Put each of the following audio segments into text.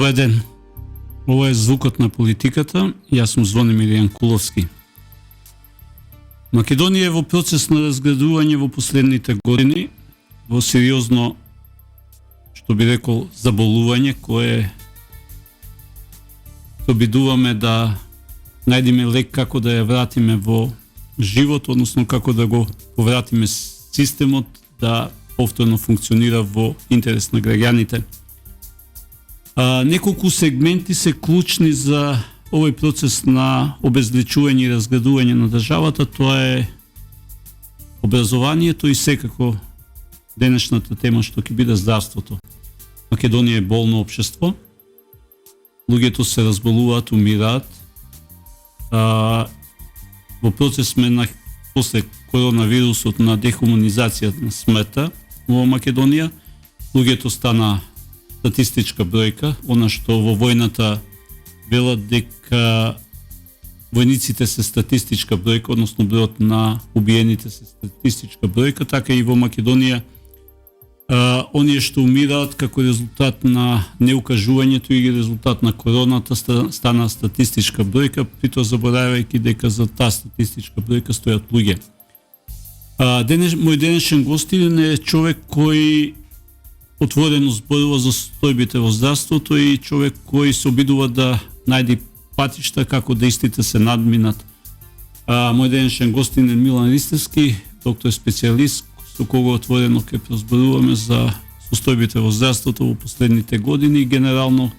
Добар ден. Ова е звукот на политиката. Јас сум Звонимир Јанкуловски. Македонија е во процес на разградување во последните години, во сериозно, што би рекол, заболување, кое обидуваме да најдеме лек како да ја вратиме во живот, односно како да го повратиме системот да повторно функционира во интерес на граѓаните. Неколку сегменти се клучни за овој процес на обезличување и разградување на државата. Тоа е образованието и секако денешната тема што ќе биде здравството. Македонија е болно општество. Луѓето се разболуваат, умираат. Во процес сме после коронавирусот на дехуманизација на смртта во Македонија. Луѓето стана статистичка бројка, она што во војната велат дека војниците се статистичка бројка, односно бројот на убиените се статистичка бројка, така и во Македонија оние што умираат како резултат на неукажувањето и резултат на короната стана статистичка бројка, притоа заборавајќи дека за таа статистичка бројка стојат луѓе. Мој денешен гостин е човек кој отворено зборува за состојбите во здравството и човек кој се обидува да најде патишта како да истите се надминат. Мој денешен гостин е Милан Ристевски, доктор специјалист, со кого отворено ќе прозборуваме за состојбите во здравството во последните години и генерално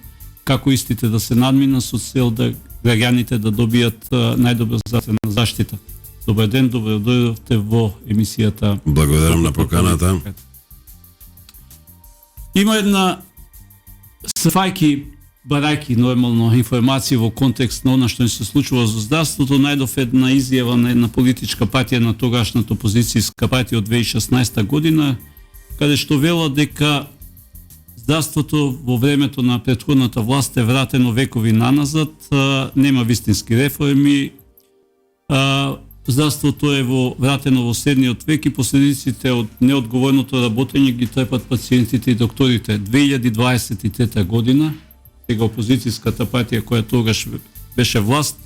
како истите да се надминат со цел да граѓаните да добијат најдобра здравствена заштита. Добар ден, добро дојдовте во емисијата. Благодарам на поканата. Има една барајки нормално информација во контекст на она што се случува со здравството. Најдов една изјава на една политичка партија на тогашната опозицијска партија од 2016 година, каде што вела дека здравството во времето на претходната власт е вратено векови наназад, нема вистински реформи, здравството е вратено во средниот век и последиците од неодговорното работење ги трпат пациентите и докторите. 2023 година, сега опозицијската партија која тогаш беше власт,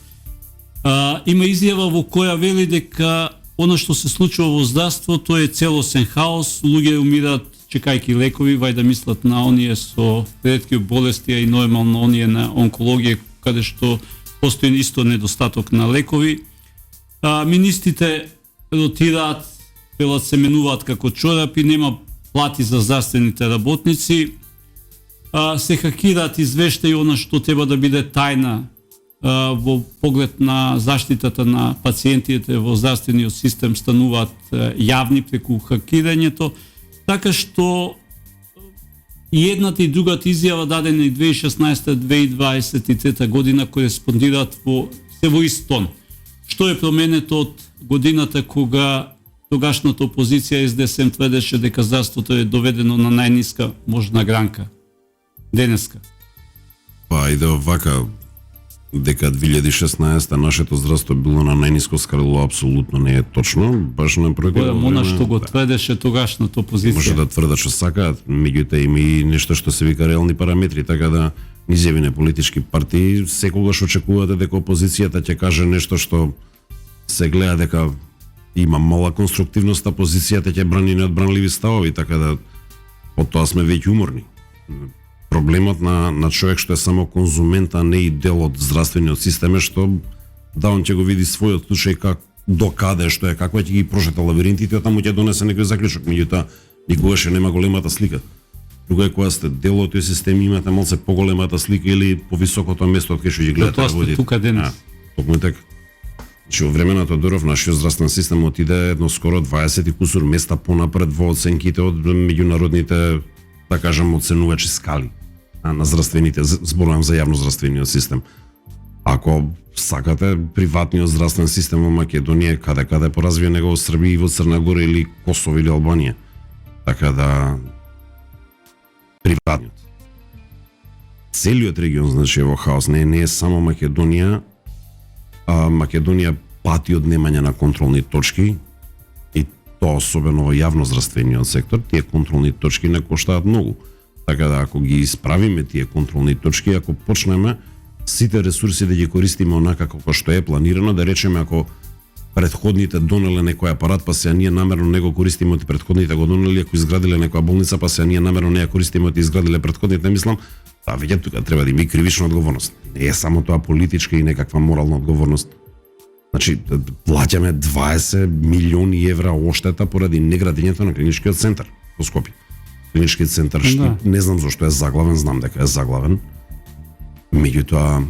има изјава во која вели дека она што се случува во здравството е целосен хаос, луѓе умираат чекајќи лекови, вајда мислат на оние со ретки болести и нормално оние на онкологија, каде што постои исто недостаток на лекови. Министрите ротираат, велат се менуваат како чорапи, нема плати за здравствените работници, се хакираат извештаи она што треба да биде тајна во поглед на заштитата на пациентите во здравствениот систем стануваат јавни преку хакирањето, така што и едната и другата изјава дадена и 2016-2023 година кореспондираат во ист тон. Што е променето од годината кога тогашната опозиција СДСМ тврдеше дека здравството е доведено на најниска можна гранка денеска? Иде вака, дека 2016 нашето здравство било на најниско скалело, апсолутно не е точно, баш напротив. Она што го тврдеше тогашната опозиција. Може да тврдат што сакаат, меѓутоа има и нешто што се вика реални параметри, така да изјави политички партии секогаш очекувате дека опозицијата ќе каже нешто што се гледа дека има мала конструктивност, а позицијата ќе брани неодбранливи ставови, така да од тоа сме веќе уморни. Проблемот на човек што е само конзумент, а не и дел од здравствениот систем е што да он ќе го види својот случај как до каде што е, како ќе ги прошета лабиринтите, а таму ќе донесе некој заклучок, меѓутоа никогаш нема големата слика. Друго е кога сте дел од тој систем, имате малце поголемата слика или повисокото место од кај што ги гледате. Тоа сте тука денес. Токму така. Че во време на Тодоров нашиот здравствен систем отиде едно скоро 20 и кусур места понапред во оценките од меѓународните, да кажам, оценувачи скали на здравствените, зборувам за јавно здравствениот систем. Ако сакате приватниот здравствен систем во Македонија, каде поразвие него во Србија и во Црна Гора или Косово или Албанија. Така да приватниот. Целиот регион значи во хаос, не е само Македонија. Македонија пати од немање на контролни точки и тоа особено во јавно здравствениот сектор, тие контролни точки не коштаат многу. Така да ако ги исправиме тие контролни точки, ако почнеме сите ресурси да ги користиме онака како што е планирано, да речеме ако претходните донеле некој апарат, па сега ние намерно не го користиме, од претходните го донели, ако изградиле некоја болница, па сега ние намерно не ја користиме, од изградиле претходните, мислам, веќе тука треба да има и кривична одговорност. Не е само тоа политичка и некаква морална одговорност. Значи, плаќаме 20 милиони евра оштета поради неградењето на клиничкиот центар во Скопје. Клиничкиот центар, што не знам зашто е заглавен, знам дека е заглавен. Меѓутоа,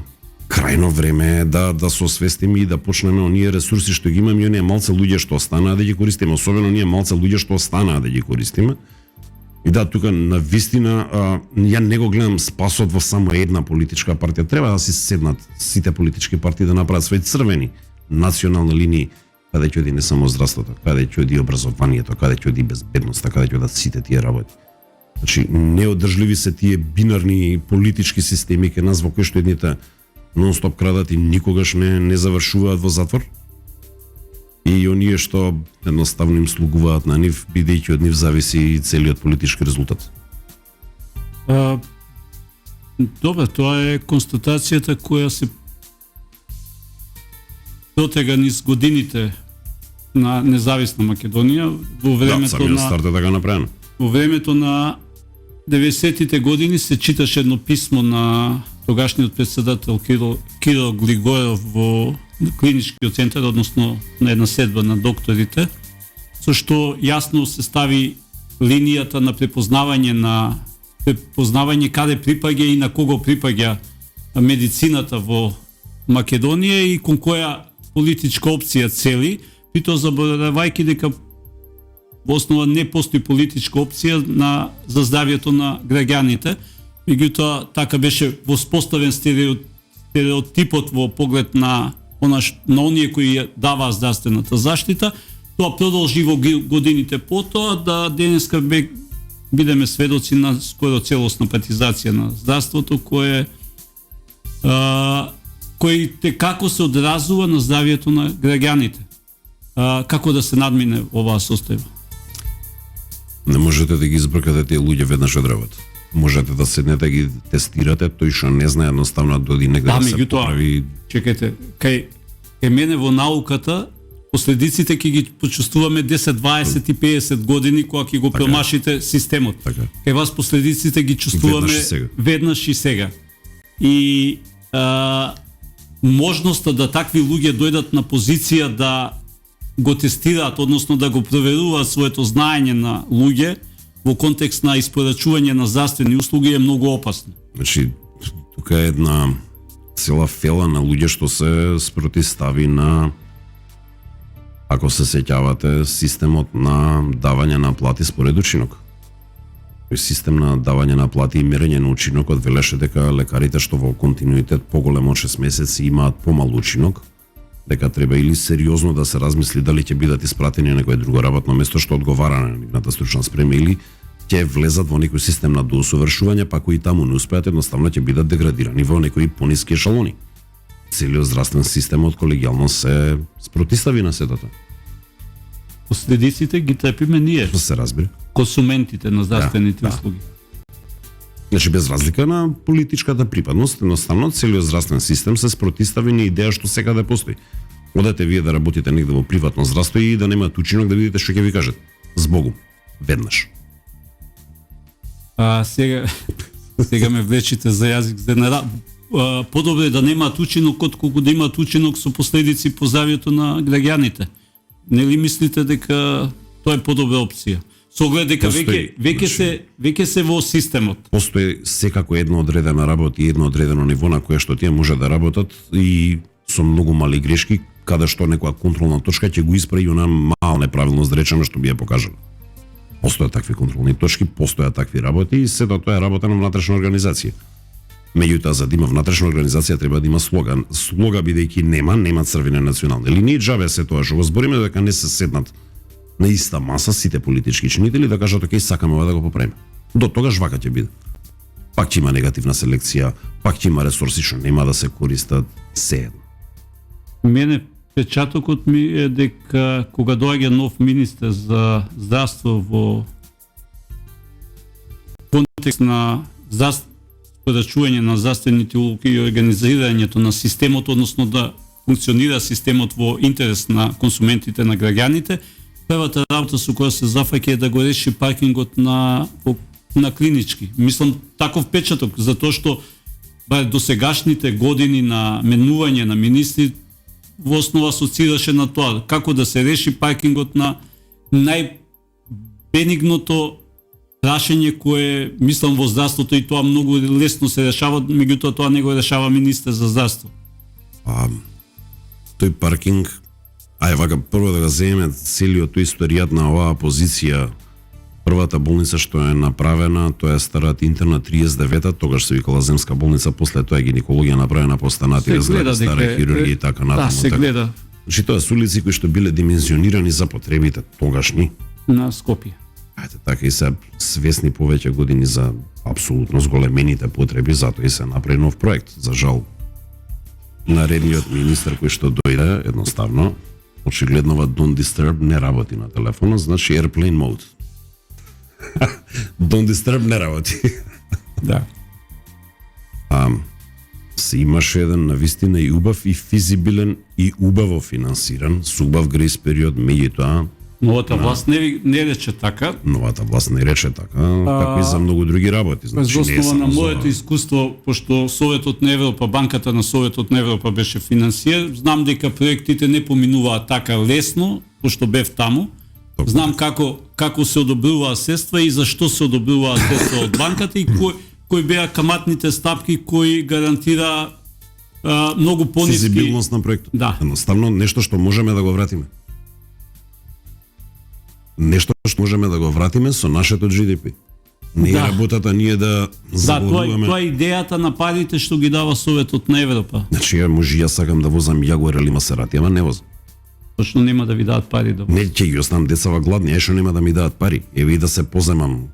крајно време е да се освестиме и да почнеме оние ресурси што ги имаме и оние малце луѓе што останаа да ги користиме, особено оние малце луѓе што останаа да ги користиме. И да, тука на вистина, ја не го гледам спасот во само една политичка партија. Треба да си седнат сите политички партии да направат своји црвени национални линии, каде ќе оди не само здравството, каде ќе оди образованието, каде ќе оди безбедноста, каде ќе одат сите тие работи. Значи, неодржливи се тие бинарни политички системи кај нас во кои што едните нон-стоп крадат и никогаш не завршуваат во затвор. И оние што едноставно им слугуваат на нив, бидејќи од нив зависи и целиот политички резултат. Добро, тоа е констатацијата која се дотега низ годините на независна Македонија во времето самиот старт е така направено. Во времето на 90-тите години се читаше едно писмо на тогашниот председател Кирил Глигоров во клиничкиот центар, односно на една седба на докторите, со што јасно се стави линијата на препознавање каде припаѓа и на кого припаѓа медицината во Македонија и кон која политичка опција цели, при тоа заборавајќи дека во основа не постои политичка опција за здравјето на граѓаните, меѓутоа така беше воспоставен стереотипот во поглед на оние кои даваа здравствената заштита. Тоа продолжи во годините потоа да денеска бидеме сведоци на скоро целосна патизација на здравството кој како се одразува на здравјето на граѓаните. Како да се надмине оваа состојба? Не можете да ги избркате тие луѓе веднаш од работа. Можете да седнете да ги тестирате, тој што не знае едноставно доди негде да се поправи. Чекајте, кај мене во науката последиците ќе ги почувствуваме 10, 20 и 50 години кога ќе го промашите системот. Кај вас последиците ги чувствуваме веднаш и сега. И можноста да такви луѓе дојдат на позиција да го тестираат, односно да го проверуваат своето знаење на луѓе во контекст на испорачување на здравствени услуги е многу опасно. Значи, тука е една цела фела на луѓе што се спротистави на, ако се сеќавате, системот на давање на плати според учинок. Тој систем на давање на плати и мерење на учинокот велеше дека лекарите што во континуитет поголем од 6 месеци имаат помал учинок, дека треба или сериозно да се размисли дали ќе бидат испратени на некое друго работно место што одговара на нивната стручна спрема или ќе влезат во некој систем на доусовршување, па кои таму не успеат, едноставно ќе бидат деградирани во некои пониски ешалони. Целиот здравствен систем од колегијално се спротистави на сето тоа. Последиците ги трпиме ние. Што се разбира? Консументите на здравствените услуги. Значи, без разлика на политичката припадност, едноставно целиот здравствен систем се спротистави на идеја што секаде постои. Одете вие да работите негде во приватно здравство и да немате учинок, да видите што ќе ви кажат. Збогум. Веднаш. Сега ме влечите за јазик за подобро е да немаат учинок отколку да имаат учинок со последици по здравјето на граѓаните. Нели мислите дека тоа е подобра опција? Со оглед дека веќе се во системот. Постои секако една одредена работа и едно одредено ниво на кое што тие може да работат и со многу мали грешки, каде што некоја контролна точка ќе го исправи она мал неправилност, да речеме, што би ја покажала. Постојат такви контролни точки, постојат такви работи и сето тоа е работа на внатрешна организација. Меѓутоа, за да има внатрешна организација треба да има слога. Слога бидејќи нема црвени национални линии, џабе се тоа што го збориме дека не се седнат на иста маса сите политички чинители да кажат окей, сакаме ова да го поправиме. До тогаш вака ќе биде. Пак ќе има негативна селекција, пак ќе има ресурси што нема да се користат, сеедно. Мене печатокот ми е дека кога доаѓа нов министер за здравство во контекст на порачување на здравствените улоги и организирањето на системот, односно да функционира системот во интерес на консументите, на граѓаните, првата работа со која се зафаќа е да го реши паркингот на клинички. Мислам таков печаток, затоа што досегашните години на менување на министри во основа асоцираше на тоа како да се реши паркингот на најбенигното прашање кое мислам во здравството, и тоа многу лесно се решава, меѓутоа тоа не го решава министер за здравство. Тој паркинг, вака прво да го земеме целиот тој историјат на оваа позиција. Првата болница што е направена, тоа е старата интерна 39-та, тогаш се викала земска болница, после тоа е гинекологија направена по останати разгледа, стара хирургија и така натаму. Да, се гледа. Значи тоа се улици кои што биле димензионирани за потребите тогашни на Скопје. Така и се свесни повеќе години за апсолутно зголемените потреби, затоа и се направи нов проект. За жал, наредниот министер кој што дојде, едноставно, очигледно Don't Disturb не работи на телефонот, значи Airplane Mode. Don't Disturb не работи. Да. Се имаше еден навистина и убав и физибилен и убаво финансиран, со убав грейс период, меѓутоа Новата власт не рече така. Новата власт не рече така, како и за многу други работи. Значи, без основа на моето искуство, пошто Советот на Европа, банката на Советот на Европа беше финансиер, знам дека проектите не поминуваат така лесно, пошто бев таму. Знам како се одобруваа средства и зашто се одобруваа средства од банката и кои беа каматните стапки кои гарантира многу пониски физибилност на проектот. Да. Едноставно нешто што можеме да го вратиме. Нешто што можеме да го вратиме со нашето GDP. Не е работата ние да заголуваме. Тоа е идејата на парите што ги дава Советот на Европа. Значи, јас сакам да возам Јагуар или Масерати, ама не возам. Точно нема да ви дадат пари да возам. Не, ќе ги оставам децава гладни, што нема да ми дадат пари. Еве и да се поземам,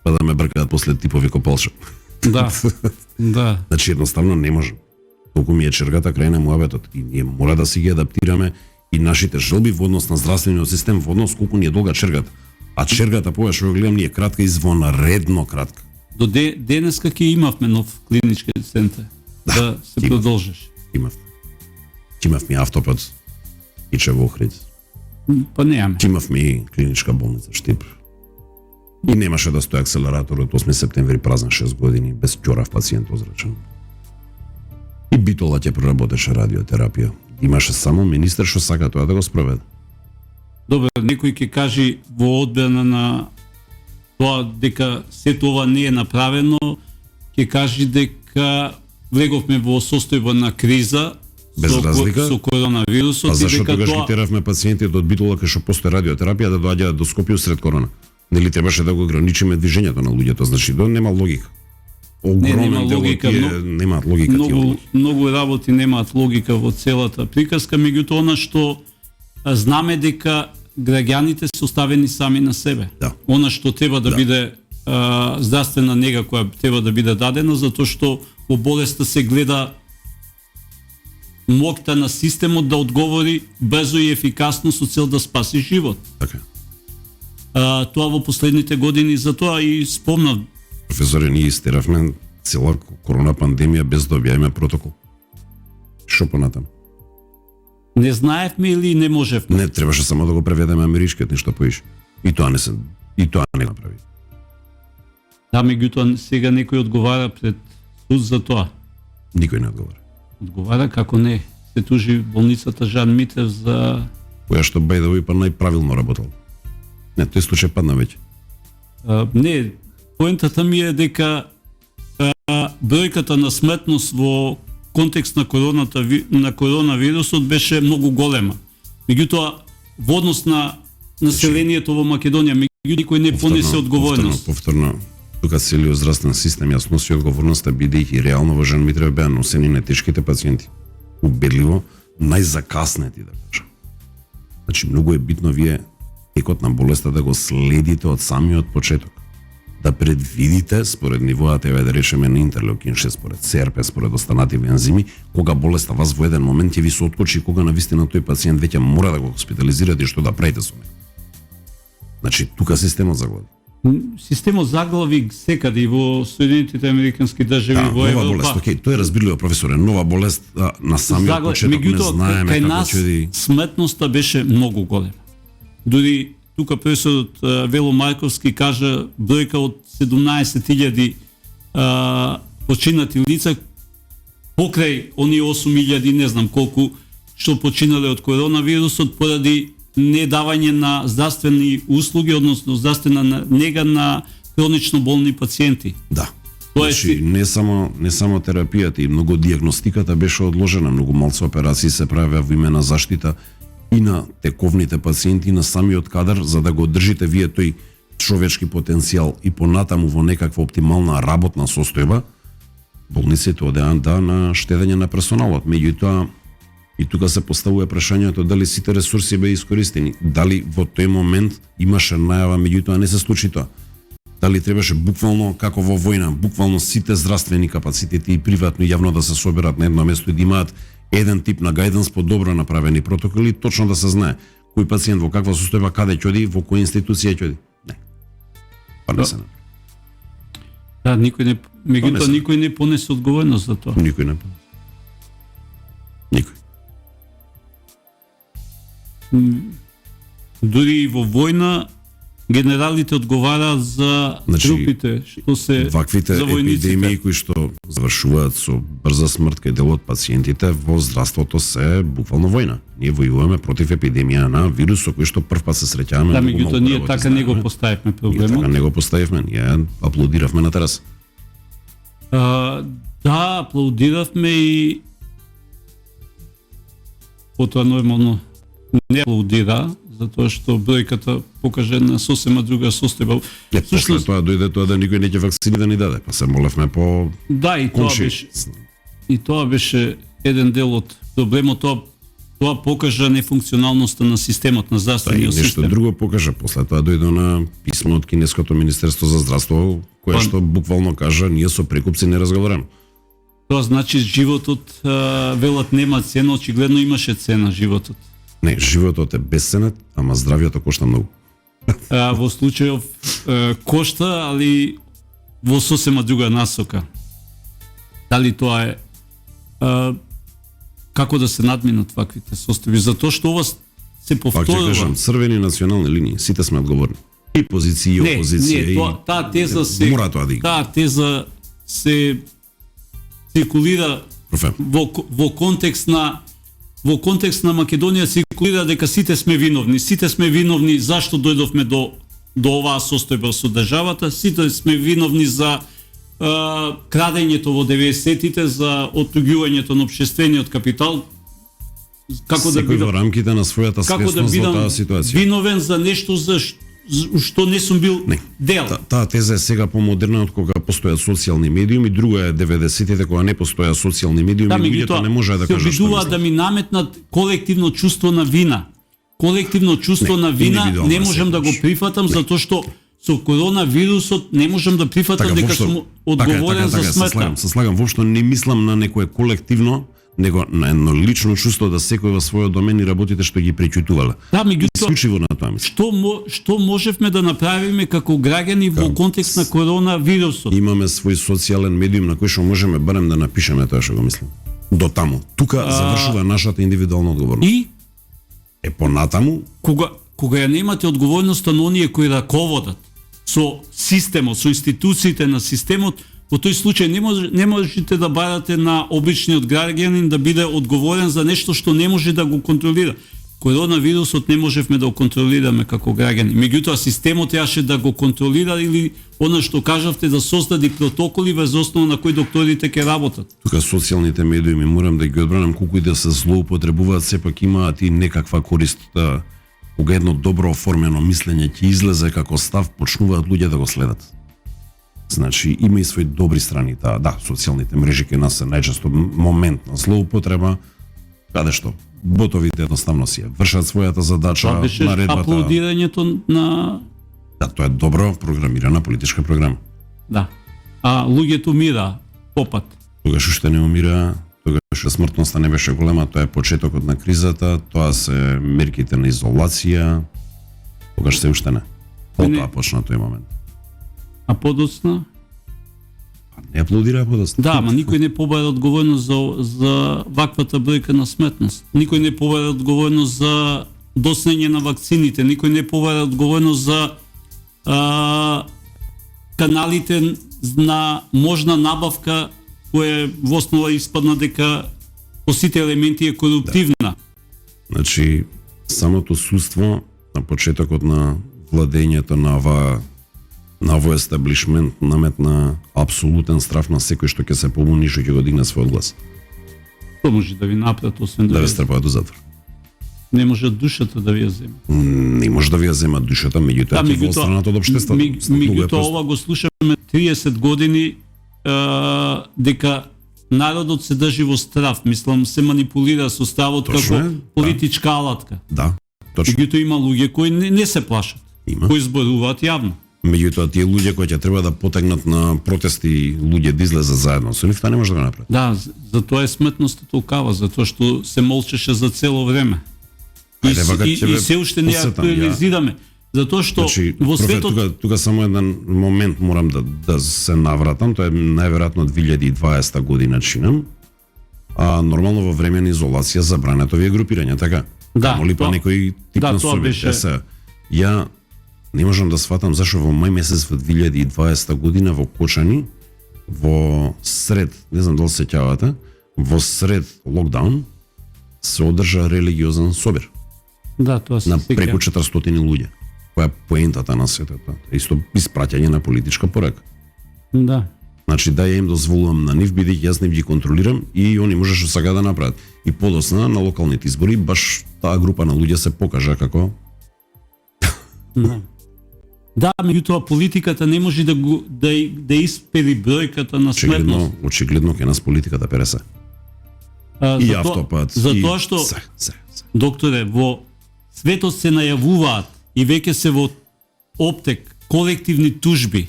па да ме бркаат после типови копалша. Да, да. Значи, едноставно не можам. Толку ми е чергата крај на муабетот. И ние мора да си ги адаптираме и нашите желби во однос на здравствениот систем, во однос колку ни е долга чергата. А чергата повеќе што го гледам ни е кратка, извонредно кратка. До денеска ќе имавме нов клинички центар. Да се продолжиш. Имавме автопат и во Охрид. Па немаме. Имавме и клиничка болница Штип. И немаше да стои акселераторот 8 септември празен 6 години без ќорав пациент озрачен. И Битола ќе проработеше радиотерапија. Имаше само министер што сака тоа да го спроведе. Добро, некој ќе кажи во одбрана на тоа дека сето ова не е направено, ќе кажи дека влеговме во состојба на криза без разлика со коронавирусот. А зашто тогаш ги теравме пациентите од Битола кај што постои радиотерапија да доаѓаат до Скопје сред корона? Нели требаше да го ограничиме движењето на луѓето, значи нема логика. Нема логика, немаат логика многу работи немаат логика во целата приказка, меѓутоа она што знаме дека граѓаните се оставени сами на себе. Да. Она што треба да биде здравствена нега која треба да биде дадена, затоа што во болеста се гледа моќта на системот да одговори брзо и ефикасно со цел да спаси живот. Така. Тоа во последните години, затоа и спомнав. Професоре, ние истеравме цела корона пандемија без да објавиме протокол. Шо понатам? Не знаевме или не можевме? Не, требаше само да го преведеме америчкиот, ништо поише. И тоа не направи. Да, меѓутоа сега некој одговара пред суд за тоа. Никој не одговара. Одговара како не. Се тужи болницата Жан Митев за која што бајдево па најправилно работел. Не, тој случај падна веќе. Не, поентата ми е дека бројката на смртност во контекст на коронавирусот беше многу голема. Меѓутоа, во однос на населението во Македонија, никој не понесе одговорност. Повторно, тука целиот здравствен систем јас носи одговорноста, бидејќи реално во Жан Митрев беа носени нетешките пациенти. Убедливо, најзакаснети, да кажам. Значи, многу е битно вие текот на болеста да го следите од самиот почеток. Да предвидите според нивоата, еве да речеме на интерлеукин 6, според СРП, според останативи ензими, кога болеста вас во еден момент ќе ви се откочи, кога навистина тој пациент веќе мора да го хоспитализирате и што да правите со него. Значи, тука системот загледа. Системот заглави секаде и во Соединетите Американски држави, во нова Европа. болест, окей, тоа е разбирливо, професоре, нова болест, на самиот почеток не знаеме кај како нас ќе оди. смртноста беше многу голема. Дури тука професорот Вело Марковски кажа бројка од 17.000 починати лица покрај оние 8.000, не знам колку, што починале од коронавирусот поради недавање на здравствени услуги, односно здравствена нега на хронично болни пациенти. Да. Тоа е Значи, не само терапијата и многу диагностиката беше одложена, многу малку операции се правеа во име на заштита и на тековните пациенти и на самиот кадар, за да го одржите вие тој човечки потенцијал и понатаму во некаква оптимална работна состојба. Болниците одеа на штедење на персоналот. Меѓутоа, и тука се поставува прашањето дали сите ресурси беа искористени, дали во тој момент имаше најава, меѓутоа не се случи тоа. Дали требаше буквално, како во војна, буквално сите здравствени капацитети и приватно и јавно да се соберат на едно место и да имаат еден тип на гајданс по добро направени протоколи, точно да се знае кој пациент во каква состојба, каде ќе оди, во која институција ќе оди. Не. Па не се направи. Да, никој не, меѓутоа не никој не понесе одговорност за тоа. Никој не понесе. Никој. Дури и во војна генералите одговараат за трупите што се ваквите за војниците. епидемии кои што завршуваат со брза смрт кај дел од пациентите во здравството се буквално војна. Ние војуваме против епидемија на вирус со кој што првпат се среќаваме. Да, меѓутоа ние така не го поставивме проблемот. Така не го поставивме, ние аплодиравме на терас. Да, аплодиравме и потоа нормално не аплодира, затоа што бројката покаже една сосема друга состојба. После тоа дојде тоа да никој не ќе вакцини да ни даде, па се молевме по да, и тоа беше еден дел од проблемот, тоа покажа нефункционалноста на системот, на здравствениот систем. Нешто друго покажа, после тоа дојде на писмо од Кинеското министерство за здравство, кое што буквално кажа ние со прекупци не разговараме. Тоа значи животот, велат нема цена, очигледно имаше цена животот. Не, животот е бесценет, ама здравието кошта многу. Во случајов кошта, али во сосема друга насока. Дали тоа е како да се надминат ваквите состојби? Затоа што ова се повторува. Пак ќе кажам, црвени национални линии, сите сме одговорни. И позиција и опозиција. Не, таа теза се мора тоа да ги. Таа теза се циркулира во контекст на Македонија, циркулира дека сите сме виновни. Сите сме виновни зашто дојдовме до оваа состојба со државата, сите сме виновни за крадењето во 90-тите, за оттуѓувањето на општествениот капитал. Како да бидам во рамките на својата свесност во таа ситуација. Виновен за нешто за што не сум бил дел. Таа теза е сега помодерна од кога постојат социјални медиуми, друго е 90-тите кога не постоја социјални медиуми, луѓето не може да кажат што обидуваат да ми наметнат колективно чувство на вина. Колективно чувство на вина не можам да го прифатам затоа што со коронавирусот не можам да прифатам дека сум одговорен за смртта. Се слагам, воопшто не мислам на некое колективно, него на едно лично чувство да секој во својот домен и работите што ги преќутувале. Да, меѓутоа, исклучиво на тоа мислам. Што можевме да направиме како граѓани во контекст на коронавирусот? Имаме свој социјален медиум на кој што можеме барем да напишеме тоа што го мислам. До таму. Тука завршува нашата индивидуална одговорност. И понатаму, кога ја немате одговорноста на оние кои раководат со системот, со институциите на системот, во тој случај не можете да барате на обичниот граѓанин да биде одговорен за нешто што не може да го контролира. Коронавирусот не можевме да го контролираме како граѓани. Меѓутоа системот требаше да го контролира или она што кажавте да создади протоколи врз основа на кои докторите ќе работат. Тука социјалните медиуми морам да ги одбранам колку и да се злоупотребуваат, сепак имаат и некаква корист. Кога едно добро оформено мислење ќе излезе како став, почнуваат луѓе да го следат. Значи, има и своји добри страни. Да, социјалните мрежи кај нас се најчесто момент на злоупотреба, каде што ботовите едноставно си вршат својата задача, тоа беше наредбата. Аплодирањето на... Да, тоа е добро програмирана политичка програма. Да. А луѓето умира попат. Тогаш уште не умира, тогаш смртноста не беше голема, тоа е почетокот на кризата, тоа се мерките на изолација, тогаш се уште не. Потоа почна тој момент. А подоцна? Не аплодира подоцна. Да, ама никој не побара одговорност за ваквата бројка на смртност. Никој не побара одговорност за доснење на вакцините, никој не побара одговорност за каналите на можна набавка која во основа испадна дека по сите елементи е коруптивна. Да. Значи, самото судство на почетокот на владењето на овој естаблишмент наметна апсолутен страф на секој што ќе се побуни што ќе го дигне својот глас. Што може да ви направат освен да ве стрпаат до затвор? Не може душата да ви ја зема. Не може да ви ја зема душата, меѓутоа ќе во страната од општеството. Меѓутоа ова го слушаме 30 години дека народот се држи во страв, мислам се манипулира со стравот како политичка алатка. Да, точно. Меѓутоа има луѓе кои не се плашат, кои зборуваат јавно. Меѓутоа тие луѓе кои ќе треба да потегнат на протести луѓе да излезат заедно со нив, таа не може да го направи. Да, затоа е смртноста толкава, затоа што се молчеше за цело време. И се уште не ја актуализираме. Затоа што во светот тука само еден момент морам да се навратам, тоа е најверојатно 2020 година чинам. А нормално во време на изолација забрането овие групирања, така? Да, моли па некој тип на соби. Ја не можам да сватам зашо во мај месец во 2020 година во Кочани во сред, не знам дали се сеќавате, во сред локдаун се одржа религиозен собир. Да, тоа се на преку 400 луѓе. Која е поентата на светот? Исто испраќање на политичка порака. Да. Значи да ја им дозволувам на нив, бидејќи јас нив ги контролирам и они можеше сега да направат. И подосна на локалните избори баш таа група на луѓе се покажа како Да. Да, меѓутоа политиката не може да испери бројката на смртност. Очигледно ке нас политиката пере се. И автопат. Затоа што докторе, во светот се најавуваат и веќе се во оптек колективни тужби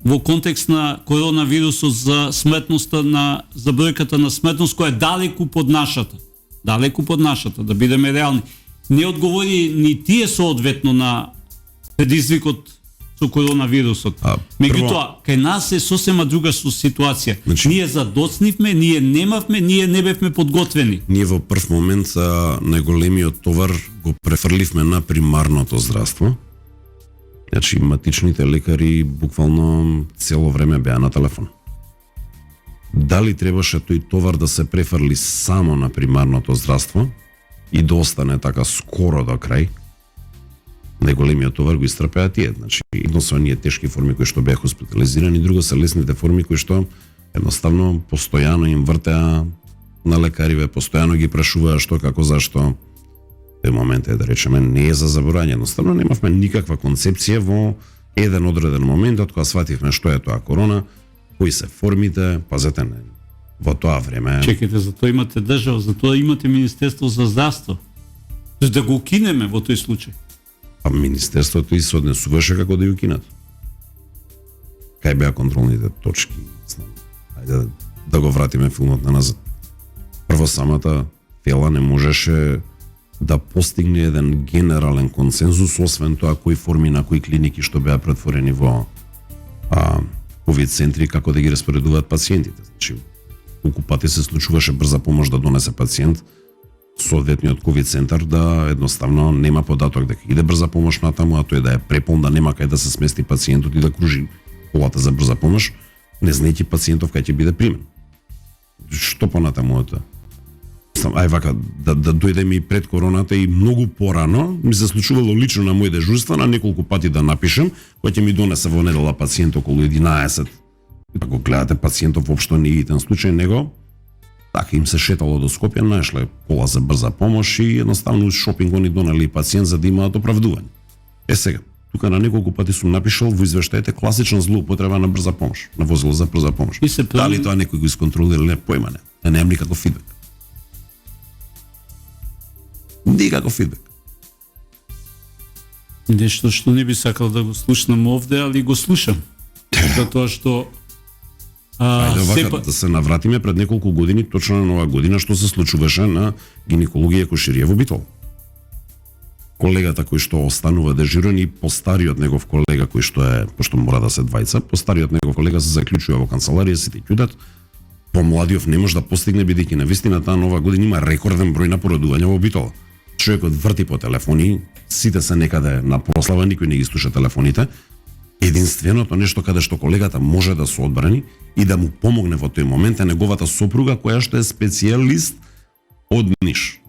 во контекст на коронавирусот за смртноста за бројката на смртност која е далеку под нашата. Далеку под нашата, да бидеме реални. Не одговори ни тие соодветно на предизвикот со коронавирусот. Меѓутоа, кај нас е сосема друга ситуација. Значи, ние задоцнивме, ние немавме, ние не бевме подготвени. Ние во прв момент најголемиот товар го префрливме на примарното здравство. Значи, матичните лекари буквално цело време беа на телефон. Дали требаше тој товар да се префрли само на примарното здравство и да остане така скоро до крај? Најголемиот товар го истрпеа тие. Значи, едно се оние тешки форми кои што беа хоспитализирани, друго се лесните форми кои што едноставно постојано им вртеа на лекариве, постојано ги прашуваа што, како, зашто. Тој момент е, да речеме, не е за заборање. Едноставно немавме никаква концепција во еден одреден момент, од кога свативме што е тоа корона, кои се формите, пазете, во тоа време. Чекайте, затоа имате држава, затоа имате Министерство за здравство. Да го укинеме во тој случај. А Министерството и се однесуваше како да ја укинат. Кај беа контролните точки? Ајде да го вратиме филмот на назад. Прво, самата тела не можеше да постигне еден генерален консензус, освен тоа кои форми на кои клиники што беа претворени во ковид центри, како да ги распоредуваат пациентите. Значи, колку пати се случуваше брза помош да донесе пациент, соодветниот ковид центар да едноставно нема податок дека иде брза помош натаму, а тој да е препон, да нема кај да се смести пациентот и да кружи колата за брза помош, не знаејќи пациентов кај ќе биде примен. Што понатаму е тоа? Ај вака, да дојдеме и пред короната и многу порано, ми се случувало лично на мој дежурства, на неколку пати да напишем, кој ќе ми донесе во недела пациент околу 11. Ако гледате пациентов воопшто не иден случај, него така им се шетало до Скопје, најшле кола за брза помош и едноставно шопинг они донели пациент за да имаат оправдување. Сега, тука на неколку пати сум напишал во извештаите класична злоупотреба на брза помош, на возило за брза помош. Дали тоа некој го исконтролира, не појма не. Немам никаков фидбек. Никаков фидбек. Нешто што не би сакал да го слушнам овде, али го слушам. Затоа што Ајде да се навратиме пред неколку години, точно на нова година, што се случуваше на гинекологија Коширија во Битол. колегата кој што останува дежурен и постариот негов колега кој што е, пошто мора да се двајца, постариот негов колега се заклучува во канцеларија, сите ќутат, помладиот не може да постигне бидејќи навистина таа нова година има рекорден број на поредувања во Битола. Човекот врти по телефони, сите се некаде на прослава, никој не ги слуша телефоните. Единственото нешто каде што колегата може да се одбрани и да му помогне во тој момент е неговата сопруга која што е специјалист од Ниш,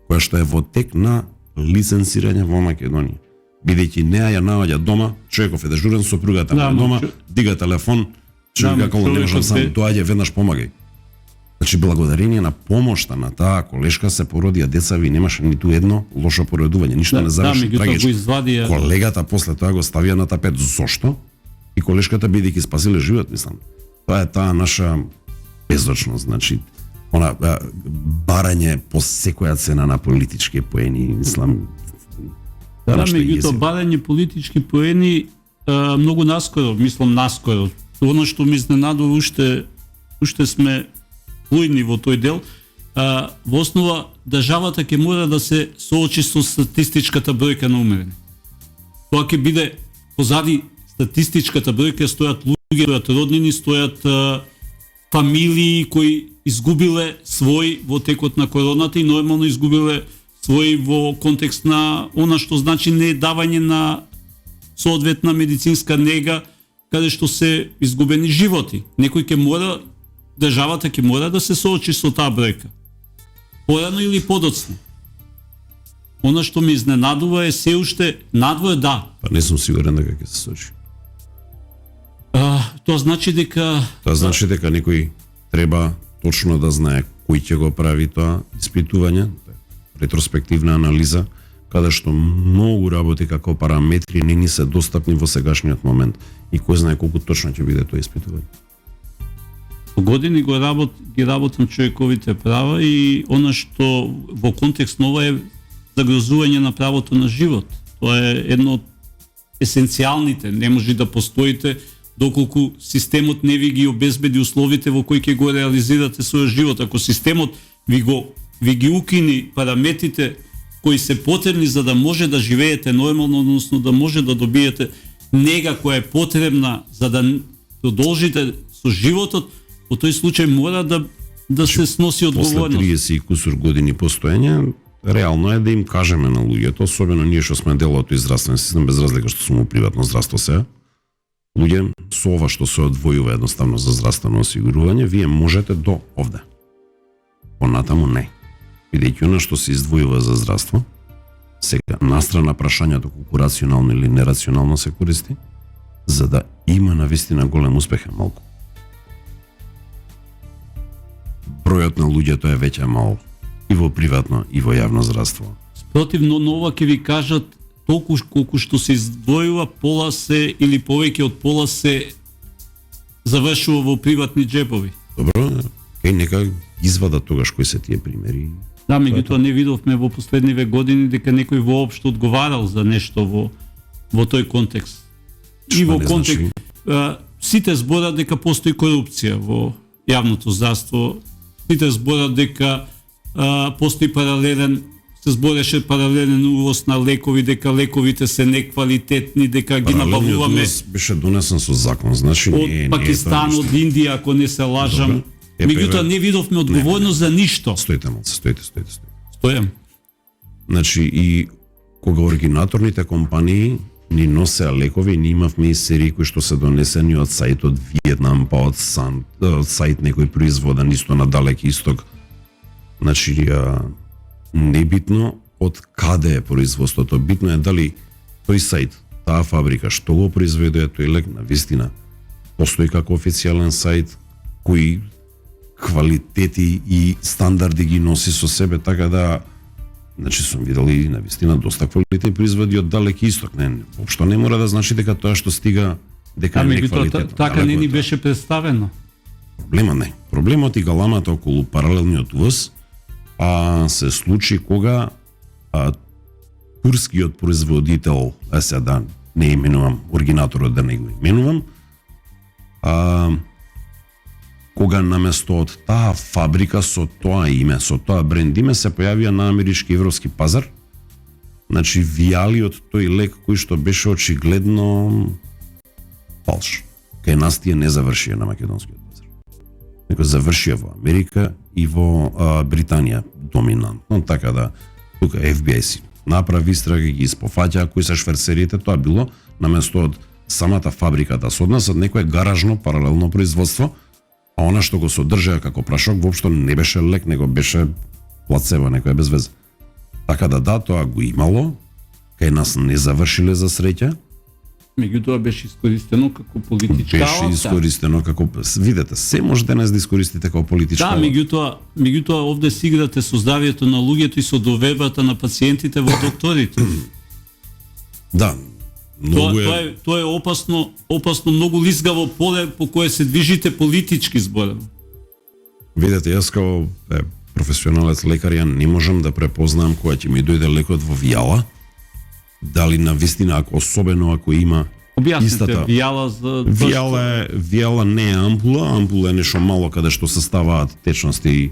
која што е во тек на лицензирање во Македонија. Бидејќи неа ја наоѓа дома, човеков е дежурен, сопругата е дома, дига телефон, човек како не можам сам, доаѓа веднаш помагај. Значи, благодарение на помошта на таа колешка се породија деца, ви немаше ниту едно лошо поредување, ништо не заврши трагично. Колегата после тоа го ставија на тапет. Зошто? И колешката бидејќи спасиле живот, мислам. Тоа е таа наша безочност, значи, она барање по секоја цена на политички поени, мислам. Да, меѓутоа барање политички поени многу наскоро, мислам наскоро. Оно што ме изненадува, уште сме флуидни во тој дел, во основа државата ќе мора да се соочи со статистичката бројка на умрени. Тоа ќе биде позади статистичката бројка стојат луѓе, стојат роднини, стојат фамилии кои изгубиле свој во текот на короната и нормално изгубиле свој во контекст на она што значи не давање на соодветна медицинска нега каде што се изгубени животи. Некој ќе мора, државата ќе мора да се соочи со таа бројка. Порано или подоцна. Она што ме изненадува е се уште надвор да. Па не сум сигурен дека ќе се соочи. Тоа значи дека некој треба точно да знае кој ќе го прави тоа испитување, ретроспективна анализа, каде што многу работи како параметри не ни се достапни во сегашниот момент и кој знае колку точно ќе биде тоа испитување. По години ги работам човековите права и она што во контекст на ова е загрозување на правото на живот. Тоа е едно од есенцијалните, не може да постоите доколку системот не ви ги обезбеди условите во кои ќе го реализирате својот живот. Ако системот ви ги укини параметрите кои се потребни за да може да живеете нормално, односно да може да добиете нега која е потребна за да продолжите со животот, во тој случај мора да се сноси одговорност. После 30 и кусур години постоење, реално е да им кажеме на луѓето, особено ние што сме дел од тој здравствен систем, без разлика што сум во приватно здравство сега, луѓе, со ова што се одвојува едноставно за здравствено осигурување, вие можете до овде. Понатаму не. Бидејќи она што се издвојува за здравство, сега настрана прашањето колку рационално или нерационално се користи, за да има навистина голем успех е малку. Бројот на луѓето е веќе мал и во приватно и во јавно здравство. Спротивно на ова ќе ви кажат толку колку што се издвојува, пола се или повеќе од пола се завршува во приватни џепови. Добро, нека извадат тогаш кои се тие примери. Да, меѓутоа не видовме во последниве години дека некој воопшто одговарал за нешто во тој контекст. И во контекст сите зборат дека постои корупција во јавното здравство, сите зборат дека постои се збореше паралелен увоз на лекови, дека лековите се неквалитетни, дека ги набавуваме. Беше донесен со закон, значи од Пакистан, од Индија, ако не се лажам. Меѓутоа не видовме одговорност за ништо. Стоите. Стојам. Значи и кога оригинаторните компании ни носеа лекови, ни имавме и серии кои што се донесени од сајтот Виетнам, па од сајт некој производен исто на Далек Исток. Значи небитно од каде е производството, битно е дали тој сајт, таа фабрика што го произведува тој лек на вистина постои како официјален сајт кои квалитети и стандарди ги носи со себе, така да значи сум видел и на вистина доста квалитетни производи од Далек Исток. Воопшто не мора да значи дека тоа што стига дека е неквалитетно. Така не ни беше представено. Проблемот и галамата околу паралелниот увоз се случи кога турскиот производител, сега не именувам оригинаторот, да не го именувам, кога наместо од таа фабрика со тоа име, со тоа бренд име се појавија на амерички и европски пазар Значи вијалиот тој лек кој што беше очигледно фалш. Кај нас тие не завршија на македонскиот пазар. Него завршија во Америка и во Британија доминантно, така да тука FBI си направи истраги, ги испофаќа кои се шверцерите, тоа било наместо од самата фабрика да се однесат некое гаражно паралелно производство, а она што го содржаа како прашок воопшто не беше лек, него беше плацебо, некоја безвезе. Така да, тоа го имало, кај нас не завршиле за среќа. Меѓутоа беше искористено како политичка Беше искористено како, видете, се може денес да искористите како политичка. Да, меѓутоа овде си играте со здравието на луѓето и со довербата на пациентите во докторите. Да. Тоа е опасно многу лизгаво поле по кое се движите политички зборено. Видете, јас како професионалец лекар ја не можам да препознам кога ќе ми дојде лекот во вијала, дали на вистина, особено ако има Објасните, истата вијала за... Вијала не е ампула, ампула е нешто мало каде што се ставаат течности,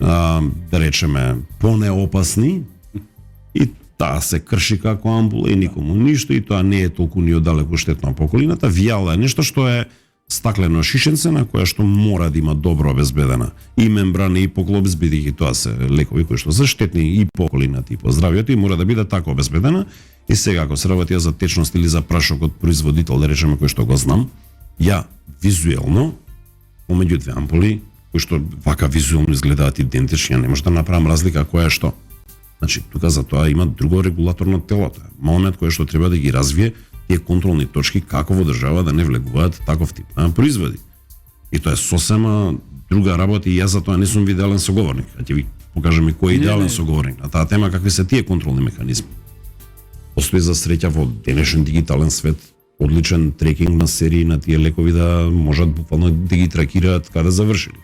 да речеме, понеопасни, и таа се крши како ампула и никому ништо, и тоа не е толку ни одалеку штетно по околината. Вијала е нешто што е стаклено шишенце на која што мора да има добро обезбедена и мембрана и поклопс, бидејќи тоа се лекови кои што се штетни и по околината и по здравието, и мора да биде така обезбедена. И сега ако се работи за течност или за прашок од производител, да речеме, кој што го знам, ја визуелно помеѓу две ампули кои што вака визуелно изгледаат идентични, не може да направам разлика која е што. Значи, тука за тоа има друго регулаторно тело, тоа е момент кој што треба да ги развие тие контролни точки како во држава да не влегуваат таков тип производи. И тоа е сосема друга работа, и јас за тоа не сум идеален соговорник. А ќе ви покажам и кој е идеален соговорник на таа тема, какви се тие контролни механизми. Постои за среќа во денешен дигитален свет одличен трекинг на серии на тие лекови да можат буквално да ги тракираат каде завршили.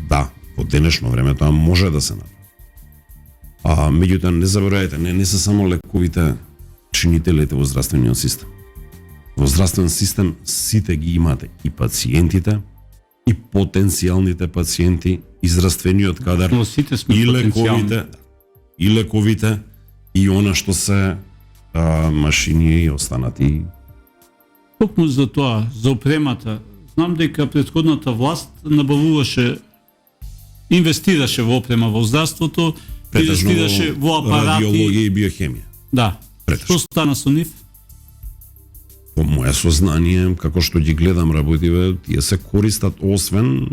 Да, во денешно време тоа може да се направи. Меѓутоа не заборавајте, не се само лековите чинителите во здравствениот систем. Во здравствен систем сите ги имате, и пациентите, и потенцијалните пациенти, и здравствениот кадар, и лековите, и она што се машини и останати. Токму за тоа, за опремата, знам дека претходната власт набавуваше, инвестираше во опрема во здравството, инвестираше во апарати, радиологија и биохемија. Да. Што стана со нив? По моје сознание, како што ги гледам работиве, тие се користат освен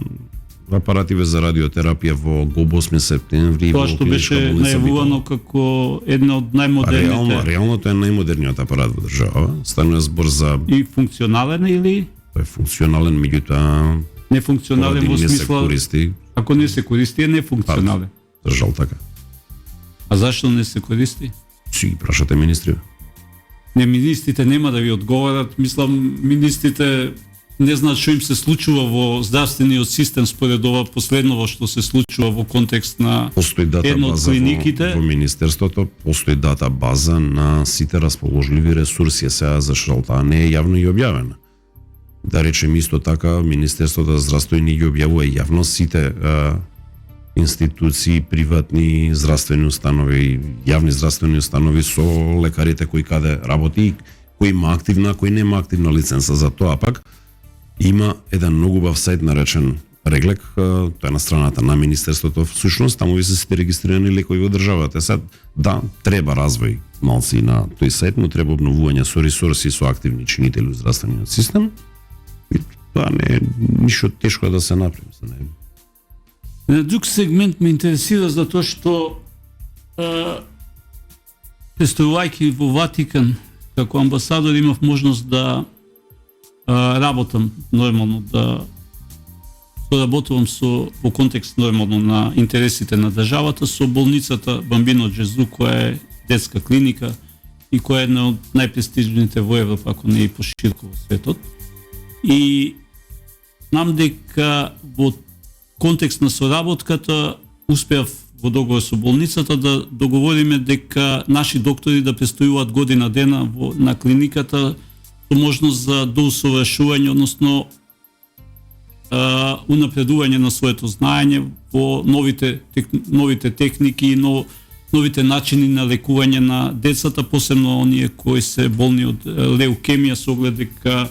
апаративе за радиотерапија во ГОБ 8 септември. Тоа што беше најавувано како една од најмодерните. Реално тоа е најмодерниот апарат во држава. Станува збор за... И функционален или? Тој е функционален, меѓутоа... Нефункционален во смисла... Ако не се користи, е нефункционален. За жал така. А зашто не се користи? Си ги прашате министри. Не, министрите нема да ви одговорат. Мислам, министрите не знаат што им се случува во здравствениот систем според ова последново што се случува во контекст на една од клиниките. Во министерството постои дата база на сите расположливи ресурси, сега за таа не е јавно и објавена. Да речем исто така, Министерството за здравство не ги објавува јавно сите институции, приватни здравствени установи, јавни здравствени установи со лекарите кои каде работи, кои има активна, кои нема активна лиценца. За тоа пак има еден многу бав сајт наречен Реглек, тоа е на страната на Министерството, всушност таму се сите регистрирани лекови во државата. Сега, да, треба развој малци на тој сајт, но треба обновување со ресурси, со активни чинители во здравствениот систем. И тоа не е ништо тешко да се направи. Друг сегмент ме интересира за тоа што престојувајќи во Ватикан како амбасадор имав можност да работам нормално, да соработувам во контекст нормално на интересите на државата со болницата Бамбино Џезу, која е детска клиника и која е една од најпрестижните во Европа, ако не и поширко во светот. И знам дека во контекст на соработката успеав во договор со болницата да договориме дека наши доктори да престојуваат година дена на клиниката со можност за доусовршување, односно унапредување на своето знаење во новите техники и новите начини на лекување на децата, посебно оние кои се болни од леукемија, со оглед дека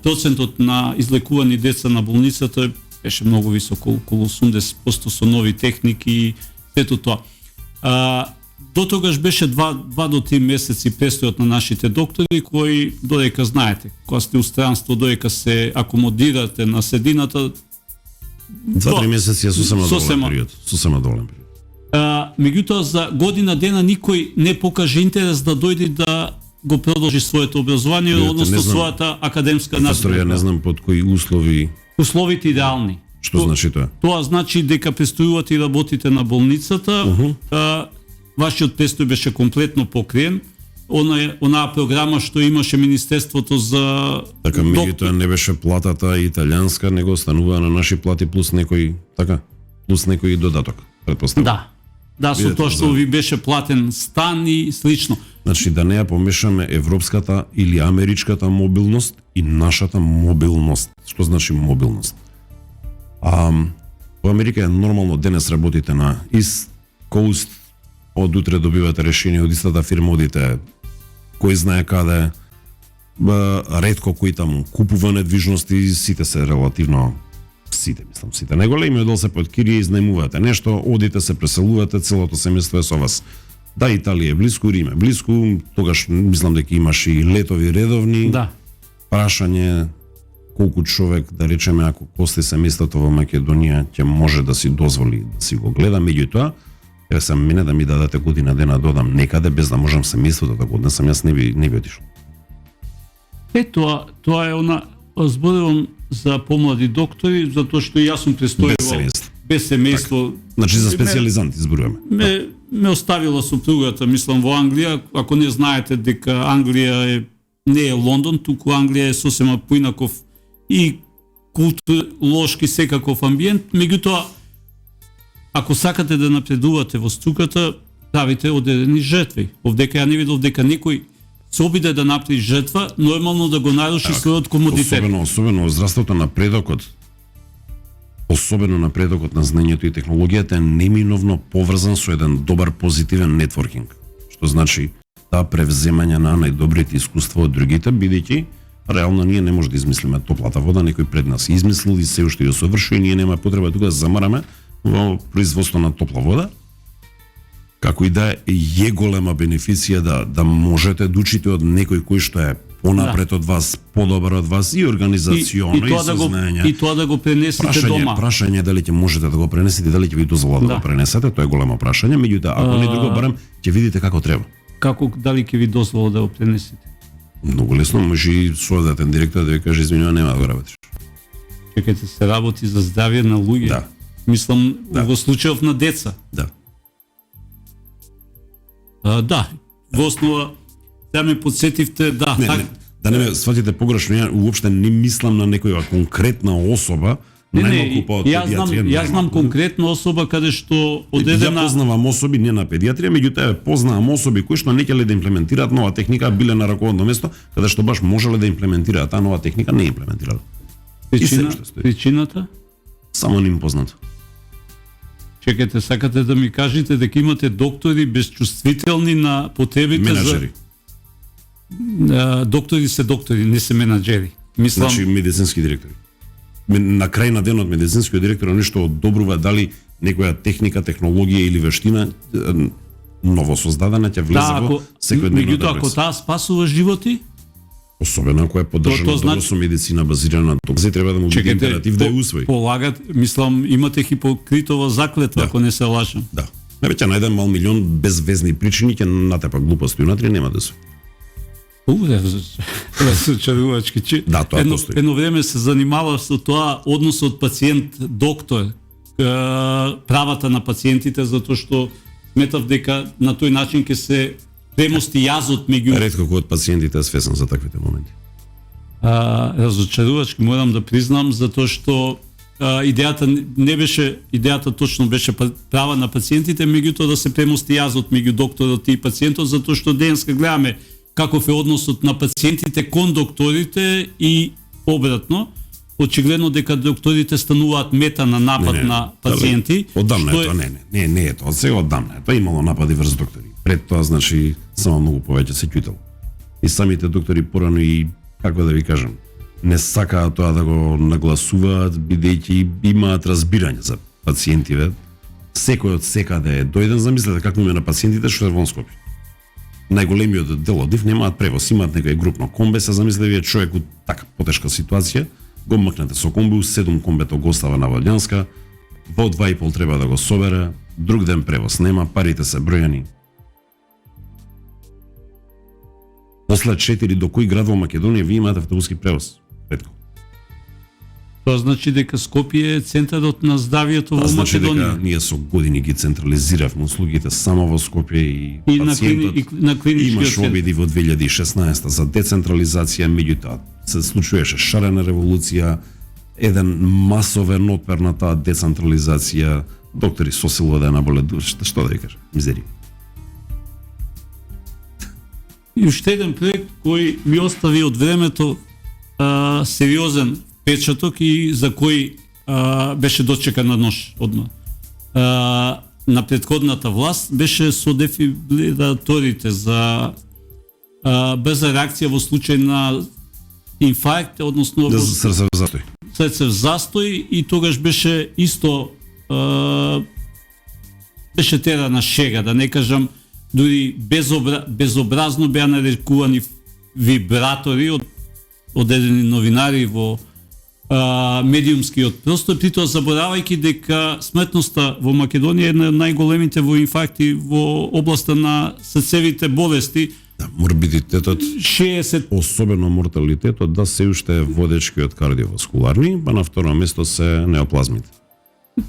процентот на излекувани деца на болницата беше многу висок, околу 80% со нови техники и сето тоа. До тогаш беше 2 до 3 месеци престојот на нашите доктори, кои додека знаете, кога сте у странство, додека се акомодирате на седината, 2-3 месеци е сосема доволен период. Сосема доволен период. Меѓутоа за година дена никој не покаже интерес да дојде да го продолжи своето образование, односно својата академска наставба. Ја не знам под кои услови. Условите идеални. Што значи тоа? Тоа значи дека престојувате и работите на болницата. Вашиот престој беше комплетно покриен. Онаа програма што имаше Министерството за... Така, меѓутоа не беше платата италијанска, него останува на наши плати плюс некој, така, плюс некој додаток, претпоставувам. Да, со тоа што ви беше платен стан и слично. Значи да не ја помешаме европската или америчката мобилност и нашата мобилност. Што значи мобилност? Во Америка е нормално денес работите на East Coast, од утре добивате решение од истата фирма, одите кој знае каде, ретко кој таму купува недвижности, сите се релативно, сите најголеми одел се под кирија, изнајмувате нешто, одите се преселувате, целото семејство е со вас. Да, Италија е близко, Рим е близко, тогаш мислам дека имаш и летови редовни. Да. Прашање колку човек, да речеме, ако кости семејството во Македонија, ќе може да си дозволи да си го гледа, меѓутоа сам мене да ми дадете година дена додам некаде без да можам семејството да го однесам, јас не би отишол. Тоа е зборувам за помлади доктори, затоа што јас сум престојувал без семејство. Значи за специјализанти зборуваме. Ме оставила супругата, мислам, во Англија. Ако не знаете дека Англија не е Лондон, туку Англија е сосема поинаков и културолошки секаков амбиент, меѓутоа ако сакате да напредувате во струката, правите одредени жртви. Овдека ја не видов дека некој се обиде да направи жртва, нормално да го наруши својот комодитет. Особено возрастното напредокот, особено напредокот на знаењето и технологијата е неминовно поврзан со еден добар позитивен нетворкинг. Што значи таа превземање на најдобрите искуства од другите, бидејќи реално ние не може да измислиме топлата вода, некој пред нас измислил и се уште ја соврши и ние нема потреба тука да замараме во производство на топла вода, како и да е голема бенефиција да можете да учите од некој кој што е понапред од вас, подобар од вас и организационо и сознање. И тоа да го пренесете дома. Прашање дали ќе можете да го пренесете, дали ќе ви дозволат да го пренесете, тоа е големо прашање, меѓутоа ако не друго барем ќе видите како треба. Дали ќе ви дозволат да го пренесете? Многу лесно, може и соодатен директор да ви каже извинува, нема да го работиш. Чекајте, се работи за здравје на луѓе. Да. Мислам, во случајов на деца. Да. Да, во основа, да ме подсетивте, да. Да не ме сватите погрешно, ја уопште не мислам на некоја конкретна особа, најмалку па од педиатрија. Јас знам конкретна особа каде што одредена... Ја познавам особи не на педиатрија, меѓутоа познавам особи кои што не ќеле да имплементираат нова техника, биле на раководно место, каде што баш можеле да имплементираат таа нова техника, не имплементирале. Причината? Само не им познато. Чекайте, сакате да ми кажете дека имате доктори безчувствителни на потребите менаджери. Доктори се доктори, не се менаджери. Мислам... Значи медицински директори. На крај на денот медицинскиот директор нешто одобрува дали некоја техника, технологија или вештина ново создадена ќе влезе во секојдневната пракса. Ако таа спасува животи, особено ако е поддржана добро со медицина базирана на тоа, треба да му биде императив да ја усвои. Полагат, мислам, имате Хипокритова заклетва, ако не се лажам. Да. Веќе на 1 милион безвезни причини ќе натепа глупости унатре, нема да се. Разочарувачки. Да, тоа постои. Едно време се занимавав со тоа односот пациент-доктор, правата на пациентите, затоа што сметав дека на тој начин ќе се премости јазот меѓу... Ретко кој од пациентите е свесен за таквите моменти. Разочарувачки морам да признам, затоа што идејата не беше, идејата точно беше права на пациентите, меѓутоа да се премости јазот меѓу докторот и пациентот, затоа што денеска гледаме каков е односот на пациентите кон докторите и обратно. очигледно дека докторите стануваат мета на напад на пациенти. Одамна е тоа, не е тоа, сега одамна е. Тоа имало напади врз доктори. Пред тоа, значи, само многу повеќе се ќутело. И самите доктори порано и, како да ви кажам, не сакаат тоа да го нагласуваат, бидејќи имаат разбирање за пациентиве. Секој од секаде е дојден, замислете како има на пациентите што е во Скопје. Најголемиот дел од нив немаат превоз, имаат некој групно комбе, се замислете вие човек од така потешка ситуација, го макнете со комбу, 7 комбето го остава на Валјанска, во 2,5 треба да го собере, друг ден превоз нема, парите се бројани. После 4 до кој град во Македонија ви имате автобуски превоз? Петко. Тоа значи дека Скопје е центарот на здравието во значи Македонија. дека ние со години ги централизиравме услугите само во Скопје и пациентот на клиничкиот имаш центар. обиди во 2016 за децентрализација, меѓутоа се случуваше шарена револуција, еден масовен отпер на таа децентрализација, доктори со силува да ја наболе душата, што да ви кажам, мизери. И уште еден проект кој ви остави од времето сериозен печаток и за кој беше дочекан на нож одма. На претходната власт беше со дефибрилаторите за брза реакција во случај на инфаркт, односно Да срцев застој. срцев застој, и тогаш беше исто беше терана шега, да не кажам дури безобразно беа нарекувани вибратори од едни новинари во медиумскиот простор, притоа заборавајќи дека смртноста во Македонија е една од најголемите во инфаркти во областа на срцевите болести. Да, морбидитетот, 60 особено морталитетот, да се уште е водечкиот кардиоваскуларни, па на второ место се неоплазмите.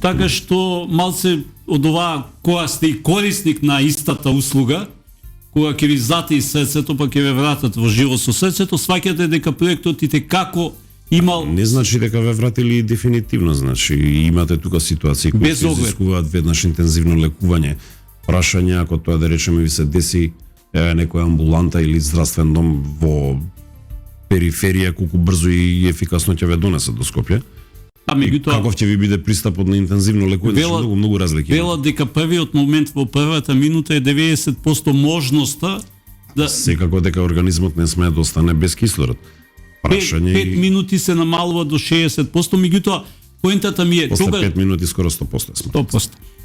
Така што малце од оваа кога сте и корисник на истата услуга, кога ќе ви зати срцето, па ќе ве вратат во живот со срцето, сваќате дека проектот и како имал... Не значи дека ве вратили дефинитивно, значи имате тука ситуации кои Без се оглед. изискуваат веднаш интензивно лекување. Прашање, ако тоа да речеме ви се деси некоја амбуланта или здравствен дом во периферија, колку брзо и ефикасно ќе ве донесе до Скопје. А И меѓутоа каков ќе ви биде пристапот на интензивно лекување, значи многу разлики. велат дека првиот момент во првата минута е 90% можноста да Секако дека организмот не смее да остане без кислород. Прашање 5 минути се намалува до 60%, меѓутоа поентата ми е после 5 минути скоро 100% е смрт.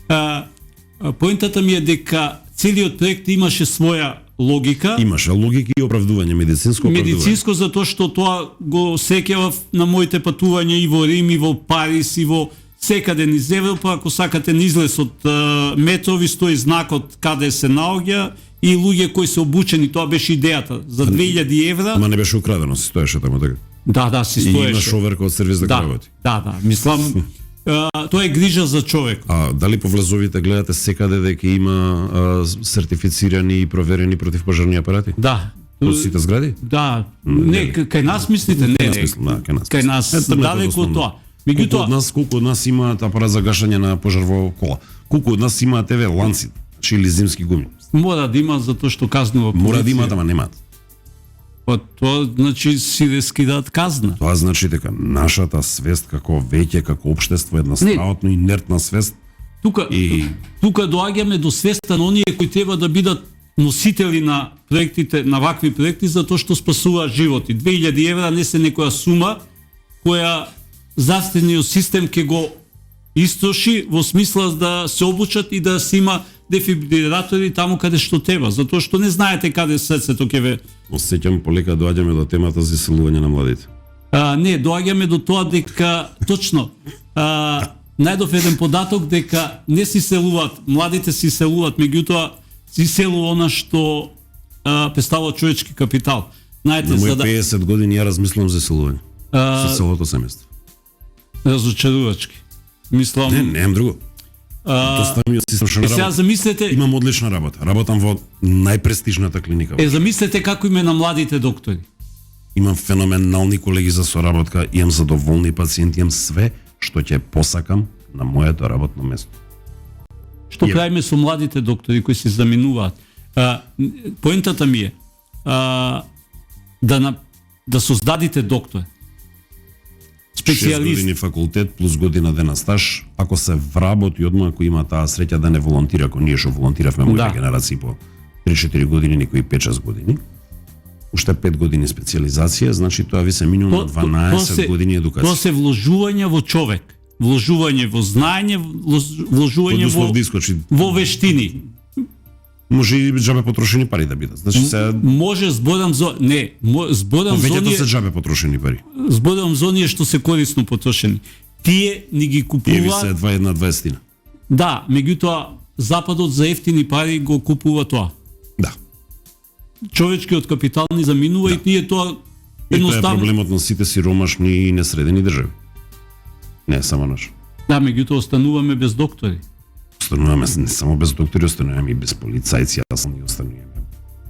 100%. Поентата ми е дека целиот проект имаше своја логика. Имаше логика и оправдување, медицинско оправдување. Медицинско, затоа што тоа го сеќавав на моите патувања и во Рим, и во Парис, и во секаде низ Европа. Ако сакате низлез од метро, ви стои знакот каде се наоѓа и луѓе кои се обучени, тоа беше идејата. За 2000 евра... Ама не беше украдено, се стоеше таму така. Да, си И стоеше. имаш оверка од сервис да го работи. Да, мислам, тоа е грижа за човек. А дали по влезовите гледате секаде дека има сертифицирани и проверени противпожарни апарати? Да. По сите згради? Да. Не, кај нас мислите? Не, кај нас далеко од тоа. Меѓутоа, Колку од нас имаат апарат за гашење на пожар во кола? Колку од нас имаат еве ланци, значи или зимски гуми? мора да има затоа што казнува полиција. Мора да имаат, ама немаат. Па тоа значи си рескираат казна. Тоа значи дека нашата свест како веќе, како општество, една страотно инертна свест. Тука доаѓаме до свеста на оние кои треба да бидат носители на проектите, на вакви проекти, затоа што спасуваат животи. 2000 евра не се некоја сума која здравствениот систем ќе го истроши во смисла да се обучат и да се има дефибрилатори таму каде што треба, затоа што не знаете каде срцето ќе ве... Осеќам полека доаѓаме до темата за иселување на младите. Не, доаѓаме до тоа дека точно најдов еден податок дека не си селуваат, младите си селуваат, меѓутоа си селува она што представува човечки капитал. Знаете, На мои за да 50 години ја размислувам за иселување. Со целото семејство. разочарувачки. Мислам, Не, немам друго. Доставниот систем што сега работи. замислете, Имам одлична работа. Работам во најпрестижната клиника. замислете како име на младите доктори. Имам феноменални колеги за соработка, имам задоволни пациенти, имам све што ќе посакам на моето работно место. Што правиме со младите доктори кои се заминуваат? Поентата ми е да создадите доктор. Специјалист. години факултет плюс година дена стаж, ако се вработи одма, ако има таа среќа да не волонтира, ако ние што волонтиравме моите генерации по 3-4 години, некои 5-6 години, уште 5 години специјализација, значи тоа ви се минимум на 12 години едукација. Тоа се вложување во човек, вложување во знаење, вложување во вештини. Може и џабе потрошени пари да бидат. Значи се може зборам за зборам за повеќето се џабе потрошени пари. Зборам за оние што се корисно потрошени. Тие ни ги купуваат. Еви се 2,1-20. Да, меѓутоа Западот за ефтини пари го купува тоа. Да. Човечкиот капитал ни заминува и ние тоа едноставно. Тоа е проблемот на сите сиромашни и несредени држави. Не е само наш. Да, меѓутоа остануваме без доктори. Остануваме не само без доктори, остануваме и без полицајци, остануваме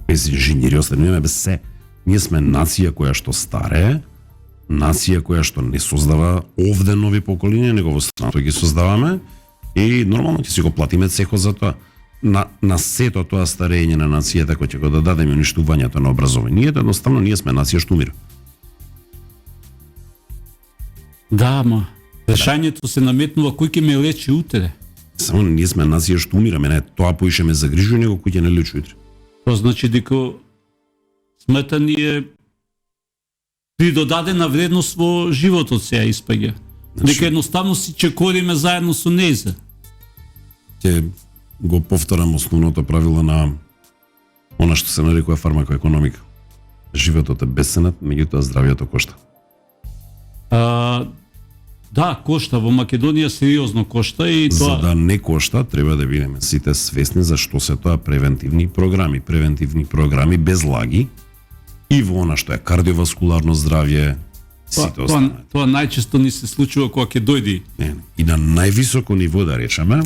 без инженери, остануваме без се. Ние сме нација која што старее, нација која што не создава овде нови поколинија, него во страната ги создаваме и нормално ќе си го платиме цехот за тоа. На сето тоа старење на нацијата кој ќе го дадеме уништувањето на образованието, едноставно ние сме нација што умира. Да, ма решањето се наметнува кој ќе ме лечи утре. Само ние сме нација што умираме, не тоа поише ме загрижува него кој ќе не лечи утре. Тоа значи дека смртта ни е придодадена вредност во животот сега испаѓа. Дека едноставно си чекориме заедно со нејза. Ќе го повторам основното правило на она што се нарекува фармакоекономика. Животот е бесценет, меѓутоа здравјето кошта. Да, кошта. Во Македонија сериозно кошта и тоа... За да не кошта, треба да бидеме сите свесни за што се тоа превентивни програми без лаги и во она што е кардиоваскуларно здравје, сите останат. Тоа најчесто ни се случува кога ќе дојди. И на највисоко ниво, да речеме,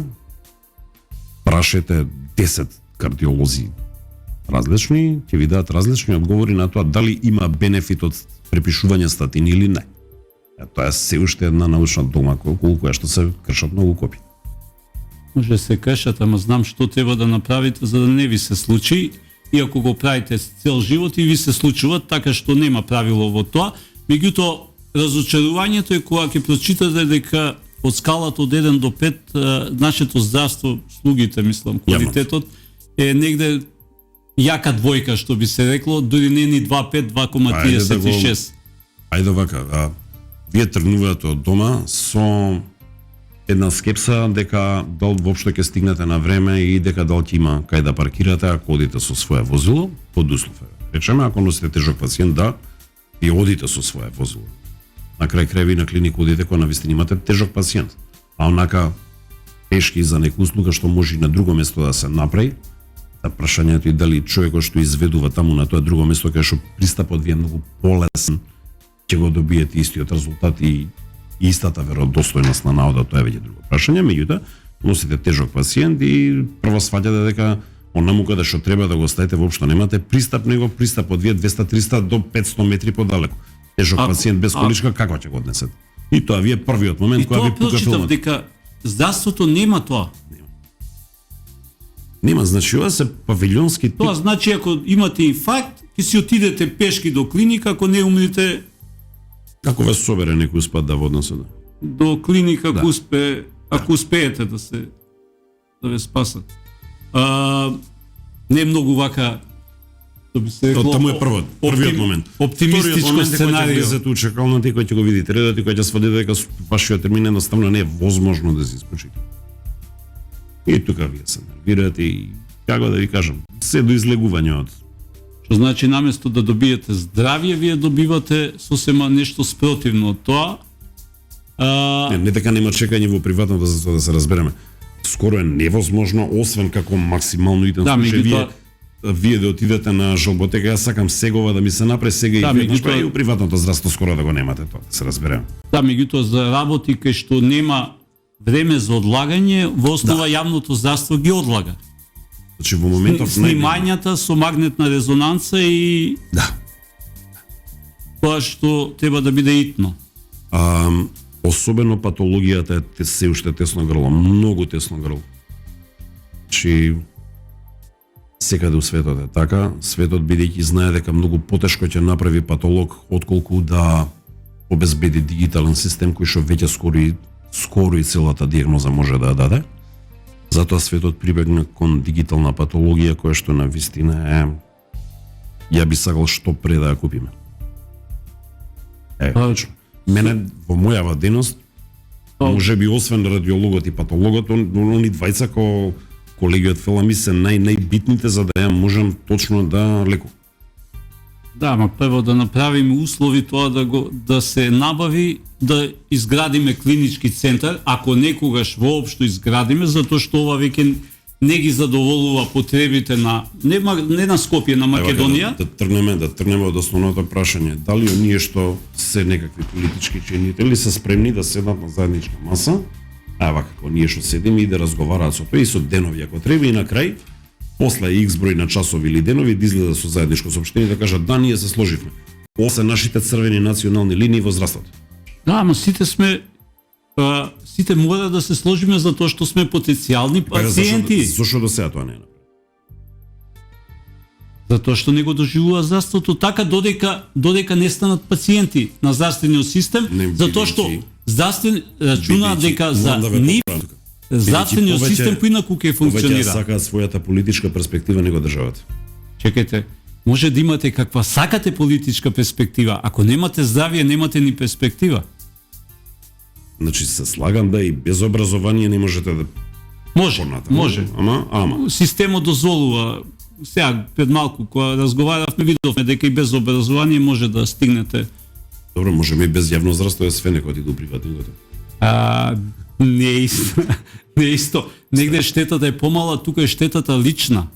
прашете 10 кардиолози различни, ќе ви дадат различни одговори на тоа дали има бенефит од препишување статини или не. Тоа е се уште една научна догма околу која што се кршат многу копи. Може се кршат, ама знам што треба да направите за да не ви се случи. И ако го правите цел живот и ви се случува, така што нема правило во тоа. Меѓутоа, разочарувањето е кога ќе прочитате дека од скалата од 1 до 5 нашето здравство, слугите, мислам, квалитетот е негде јака двојка, што би се рекло, дури не ни 2,5, 2,36. Ајде вака, вие тргнувате од дома со една скепса дека дал воопшто ќе стигнете на време и дека дал ќе има кај да паркирате ако одите со свое возило, под услов е. Речеме, ако носите тежок пациент, да, и одите со свое возило. На крај крајви на клиника одите кога навистина имате тежок пациент. А онака пешки за нека услуга што може и на друго место да се направи, да прашањето и дали човекот што изведува таму на тоа друго место кај што пристапот ви е многу полесен, ќе го добиете истиот резултат и истата веродостојност на наода, тоа е веќе друго прашање, меѓутоа носите тежок пациент и прво сваќате дека онаму каде што треба да го ставите воопшто немате пристап, него пристапот вие 200-300 до 500 метри подалеку. Тежок пациент без количка како ќе го однесете? И тоа ви е првиот момент кога ви пука филмот. Дека здравството нема тоа. Нема, значи ова се павилјонски тип. Тоа значи ако имате инфаркт, ќе си отидете пешки до клиника, ако не умрете. Како ве собере некој успат да водносе до клиника, ако успеете да ве спасат. Не е многу вака, што би се рекло. Таму е првиот момент. Оптимистичко сценарио. Вториот момент кој ќе чекалната и кој ќе го видите редот и кој ќе свади дека вашиот термин едноставно не е возможно да се испочи. И тука вие се нервирате и како да ви кажам, се до излегување од. Што значи наместо да добиете здравје, вие добивате сосема нешто спротивно од тоа. Не дека нема чекање во приватното, за тоа да се разбереме. Скоро е невозможно, освен како максимално иден случај, вие да отидете на жалботека, јас сакам сегова да ми се направи сега и вие и у приватното здравство скоро да го немате тоа, да се разбереме. Да, меѓутоа за работи кај што нема време за одлагање, во основа јавното здравство ги одлага. Значи во моментов снимањата со магнетна резонанца и тоа што треба да биде итно. Особено патологијата е се уште тесно грло, многу тесно грло. Значи секаде у светот е така, светот бидејќи знае дека многу потешко ќе направи патолог отколку да обезбеди дигитален систем кој што веќе скоро и целата дијагноза може да ја даде. Затоа светот прибегна кон дигитална патологија која што на вистина е, ја би сакал што пред да ја купиме. Мене во мојава дејност може би освен радиологот и патологот, они двајца колеги од Фелами се најбитните за да ја можам точно да лекувам. Да, ма прво да направиме услови тоа да се набави, да изградиме клинички центар, ако некогаш воопшто изградиме, затоа што ова веќе не ги задоволува потребите на не на Скопје, на Македонија. Да тргнеме од основното прашање, дали оние што се некакви политички чинители се спремни да седнат на заедничка маса, ева како ние што седиме и да разговараат со тој и со денови ако треба и на крај после X број на часови или денови да излезе со заедничко сопштение да кажат да ние се сложивме. Ова се нашите црвени национални линии во здравството. Да, ама сите мора да се сложиме затоа што сме потенцијални пациенти. Зошто до сега тоа не е направено? Затоа што не го доживува здравството така додека не станат пациенти на здравствениот систем, затоа што здравствен рачуна дека за нив здравствениот систем поинаку ќе функционира. Повеќе сакаат својата политичка перспектива него државата. Чекајте, може да имате каква сакате политичка перспектива, ако немате здравје, немате ни перспектива. Значи се слагам да и без образование не можете да Може. Ама Системот дозволува. Сега пред малку кога разговаравме видовме дека и без образование може да стигнете. Добро, можеме и без јавно здравство, све некој иду приватниот. Не е исто. Не е исто. Негде штетата е помала, тука е штетата лична.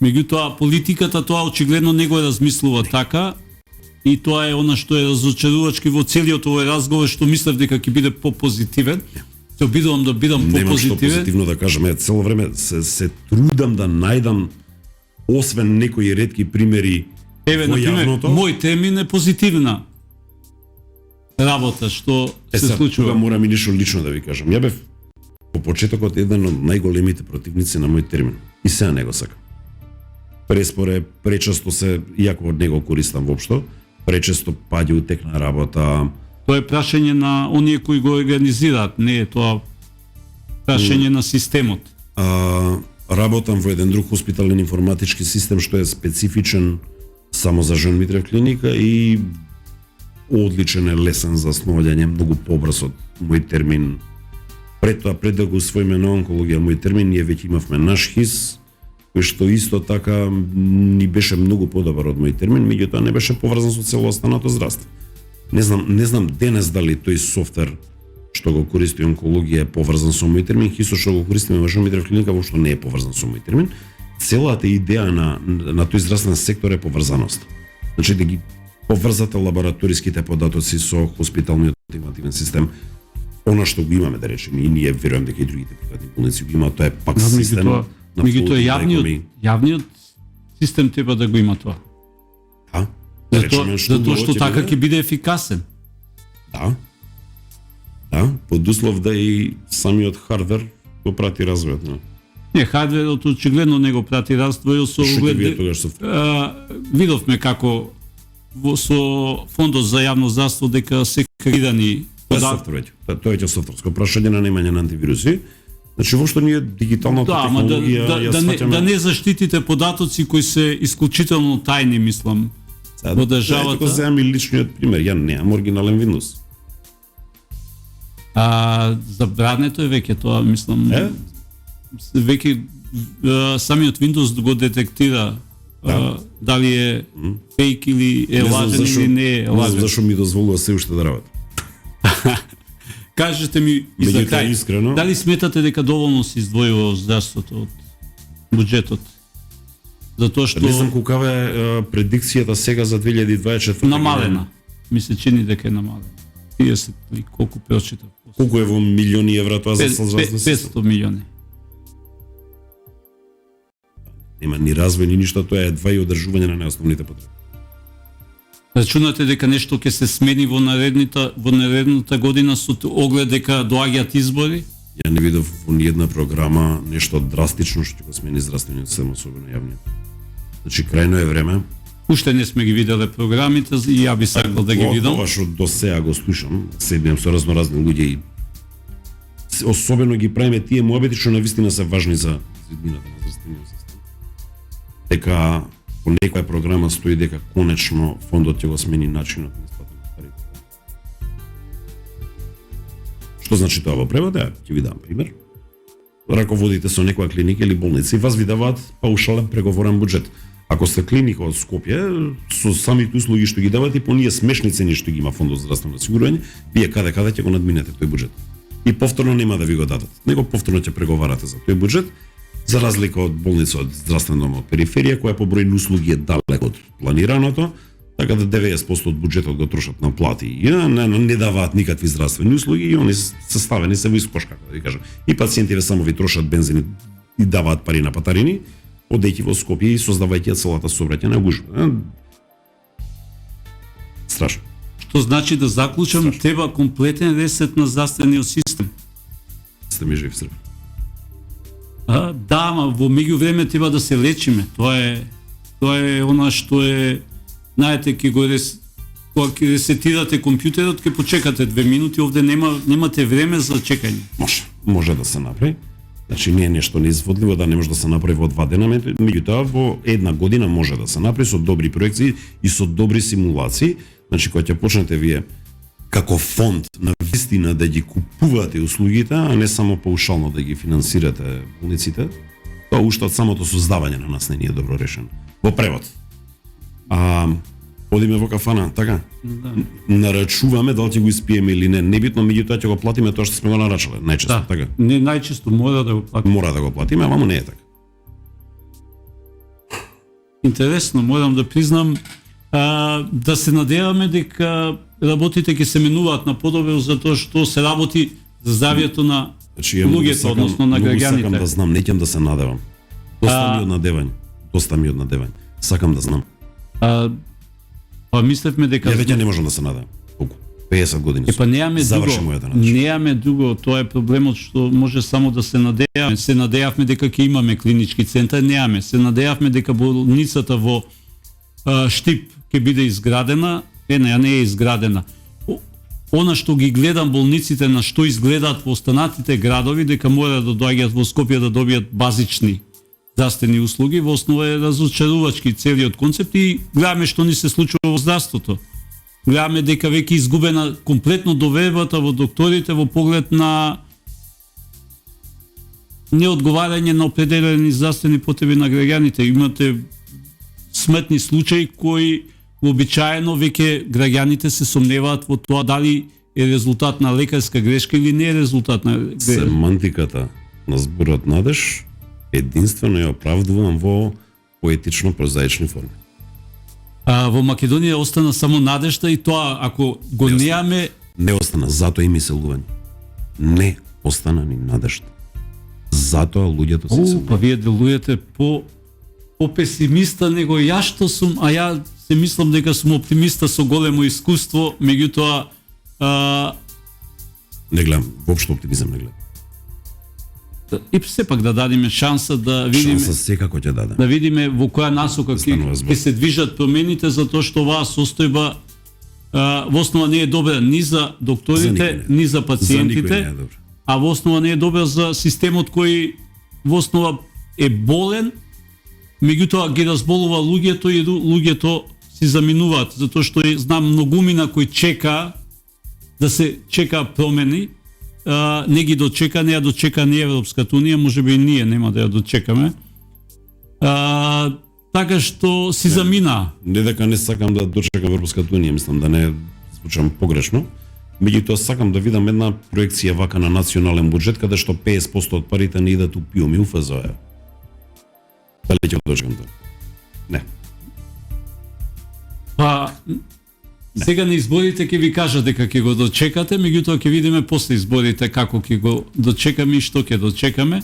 Меѓутоа политиката тоа очигледно не го размислува така и тоа е она што е разочарувачки во целиот овој разговор, што мислев дека ќе биде попозитивен. Се обидувам да бидам попозитивен. Немам што позитивно да кажам, цело време се трудам да најдам освен некои ретки примери. Еве, например, мој термин е позитивна работа што се случува. Морам и нешто лично да ви кажам. Ја бев по почетокот еден од најголемите противници на мој термин. И сега не го сакам. Преспоре, пречесто се, иако од него користам воопшто, пречесто паѓа утекна работа. Тоа е прашање на оние кои го организираат, не е тоа прашање на системот. Работам во еден друг хоспитален информатички систем што е специфичен само за Жон Митрев клиника и одличен е, лесен за снаоѓање, многу побрз од мој термин. Пред тоа, пред да го усвоиме на онкологија мој термин, ние веќе имавме наш ХИС, кој што исто така ни беше многу подобар од мој термин, меѓутоа не беше поврзан со цело останато здравство. Не знам денес дали тој софтвер што го користи онкологија е поврзан со мој термин, ХИС што го користиме во Жон Митрев клиника воопшто не е поврзан со мој термин. Целата идеја на тој здравствен сектор е поврзаност. Значи да ги поврзате лабораториските податоци со хоспиталниот информативен систем, она што го имаме, да речеме, и ние верувам дека и другите приватни болници го имаат, тоа е пак систем. Меѓутоа јавниот систем треба да го има тоа. Да. Затоа што така ќе биде ефикасен. Да. Да, под услов да и самиот хардвер го прати развојот. Не, хардверот очигледно не го прати развојот со оглед. Видовме како со фондот за јавно здравство дека се креирани податоци. Тоа е софтверско прашање на немање на антивируси. Значи воопшто ние дигиталната технологија да не заштитите податоци кои се исклучително тајни, мислам. Во државата. Тука земам и личниот пример, ја немам оригинален Windows. Забрането е веќе тоа, мислам. Веќе самиот Windows го детектира дали е фейк или е лажен или не е лажен. Не знам зашо ми дозволува се уште да работи. Кажете ми и за крај, дали сметате дека доволно се издвојува од здравството од буџетот? Затоа што не знам колкава е предикцијата сега за 2024. Намалена. Ми се чини дека е намалена. 30 или колку прочитав. Колку е во милиони евра тоа за здравствено систем? 500 милиони. Нема ни развој ни ништо, тоа е едва и одржување на неосновните потреби. Рачунате дека нешто ќе се смени во наредната година со оглед дека доаѓаат избори? Ја не видов во ниедна програма нешто драстично што ќе го смени здравствениот систем, особено јавниот. Значи крајно е време Уште не сме ги виделе програмите и ја би сакал да ги видам. Ова што до сега го слушам, седнем со разноразни луѓе и особено ги правиме тие муабети што навистина се важни за иднината на здравствениот систем. Дека по некоја програма стои дека конечно фондот ќе го смени начинот на исплата на парите. Што значи тоа во превод? Ќе ви дам пример. Раководите со некоја клиника или болница и вас ви даваат паушален преговорен буџет. Ако сте клиника од Скопје, со самите услуги што ги давате, по ние смешни цени што ги има фондот за здравствено осигурување, вие каде ќе го надминете тој буџет. И повторно нема да ви го дадат. Него повторно ќе преговарате за тој буџет, за разлика од болница од здравствен дом од периферија, која по број услуги е далеко од планираното, така да 90% од буџетот го трошат на плати и не даваат никакви здравствени услуги и они се ставени се во искош, како да ви кажам. И пациентиве само ви трошат бензин и даваат пари на патарини, одејќи во Скопје и создавајќи целата сообраќајна гужва. Страшно. Што значи да заклучам, треба комплетен ресет на здравствениот систем. Сте ми жив Срб. Да, ама во меѓувреме треба да се лечиме. Тоа е она што е, знаете, кога ќе ресетирате компјутерот, ќе почекате 2 минути, овде немате време за чекање. Може да се направи. Значи не е нешто неизводливо да не може да се направи во 2 дена, меѓутоа во 1 година може да се направи со добри проекции и со добри симулации. Значи кога ќе почнете вие како фонд на вистина да ги купувате услугите, а не само паушално да ги финансирате болниците, тоа уште од самото создавање на нас не е добро решено. Во превод. Одиме во кафана, така? Да. Нарачуваме дали ќе го испиеме или не. Небитно, меѓутоа ќе го платиме тоа што сме го нарачале. Најчесто, така? Не, најчесто мора да го платиме. Мора да го платиме, ама не е така. Интересно, морам да признам, да се надеваме дека работите ќе се менуваат на подобро затоа што се работи за здравјето на луѓето, односно на граѓаните. Сакам да знам, не ќе да се надевам. Доста ми од надевање. Сакам да знам. Па мислевме дека Ја веќе не можам да се надевам. Колку? 50 години. Неаме друго, тоа е проблемот што може само да се надеваме. Се надевавме дека ќе имаме клинички центар, неаме. Се надевавме дека болницата во Штип ќе биде изградена, не е изградена. Она што ги гледам болниците на што изгледаат во останатите градови, дека мора да доаѓаат во Скопје да добијат базични здравствени услуги, во основа е разочарувачки целиот концепт и гледаме што ни се случува во здравството. Гледаме дека веќе изгубена комплетно довербата во докторите во поглед на неодговарање на определени здравствени потреби на граѓаните. Имате смртни случаи кои вообичаено веќе граѓаните се сомневаат во тоа дали е резултат на лекарска грешка или не е резултат на грешка. Семантиката на зборот надеж единствено ја оправдувам во поетично прозаични форми. Во Македонија остана само надежта и тоа ако го неаме... Не остана, затоа и мислување. Не остана ни надежта. Затоа луѓето се сумневаат. Па вие делуете по песимиста него ја што сум, а ја се мислам дека сум оптимиста со големо искуство, меѓутоа не гледам, воопшто оптимизам не гледам. И сепак да дадиме шанса да видиме. Шанса секако ќе даде. Да видиме во која насока ќе се движат промените, затоа што оваа состојба во основа не е добра ни за докторите, ни за пациентите, а во основа не е добра за системот кој во основа е болен, меѓутоа ги разболува луѓето и луѓето си заминуваат, затоа што знам многумина кои чека да се чека промени, не ги дочека, не ја дочека ни Европската Унија, можеби и ние нема да ја дочекаме. Така што си замина. Не дека не сакам да дочекам Европската Унија, мислам да не звучам погрешно. Меѓутоа сакам да видам една проекција вака на национален буџет каде што 50% од парите не идат у ПИОМ и УФЗО. Дали ќе дочекам тоа? Не. Па сега на изборите ќе ви кажа дека ќе го дочекате, меѓутоа ќе видиме после изборите како ќе го дочекаме и што ќе дочекаме.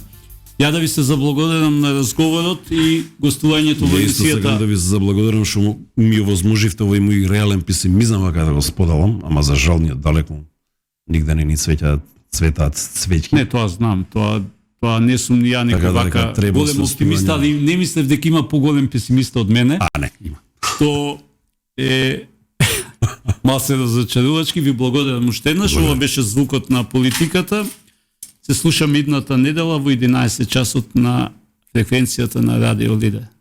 Ја да ви се заблагодарам на разговорот и гостувањето во емисијата. Сакам да ви се заблагодарам што ми овозможивте овој мој реален песимизам вака да го споделам, ама за жал ние далеко нигде не ни цветаат цвеќки. Не, тоа знам, тоа не сум ни ја некој вака голем оптимист, али не мислев дека има поголем песимиста од мене. Не, има. што е малце разочарувачки. Ви благодарам уште еднаш. Ова беше звукот на политиката. Се слушам идната недела во 11 часот на фреквенцијата на Радио Лидер.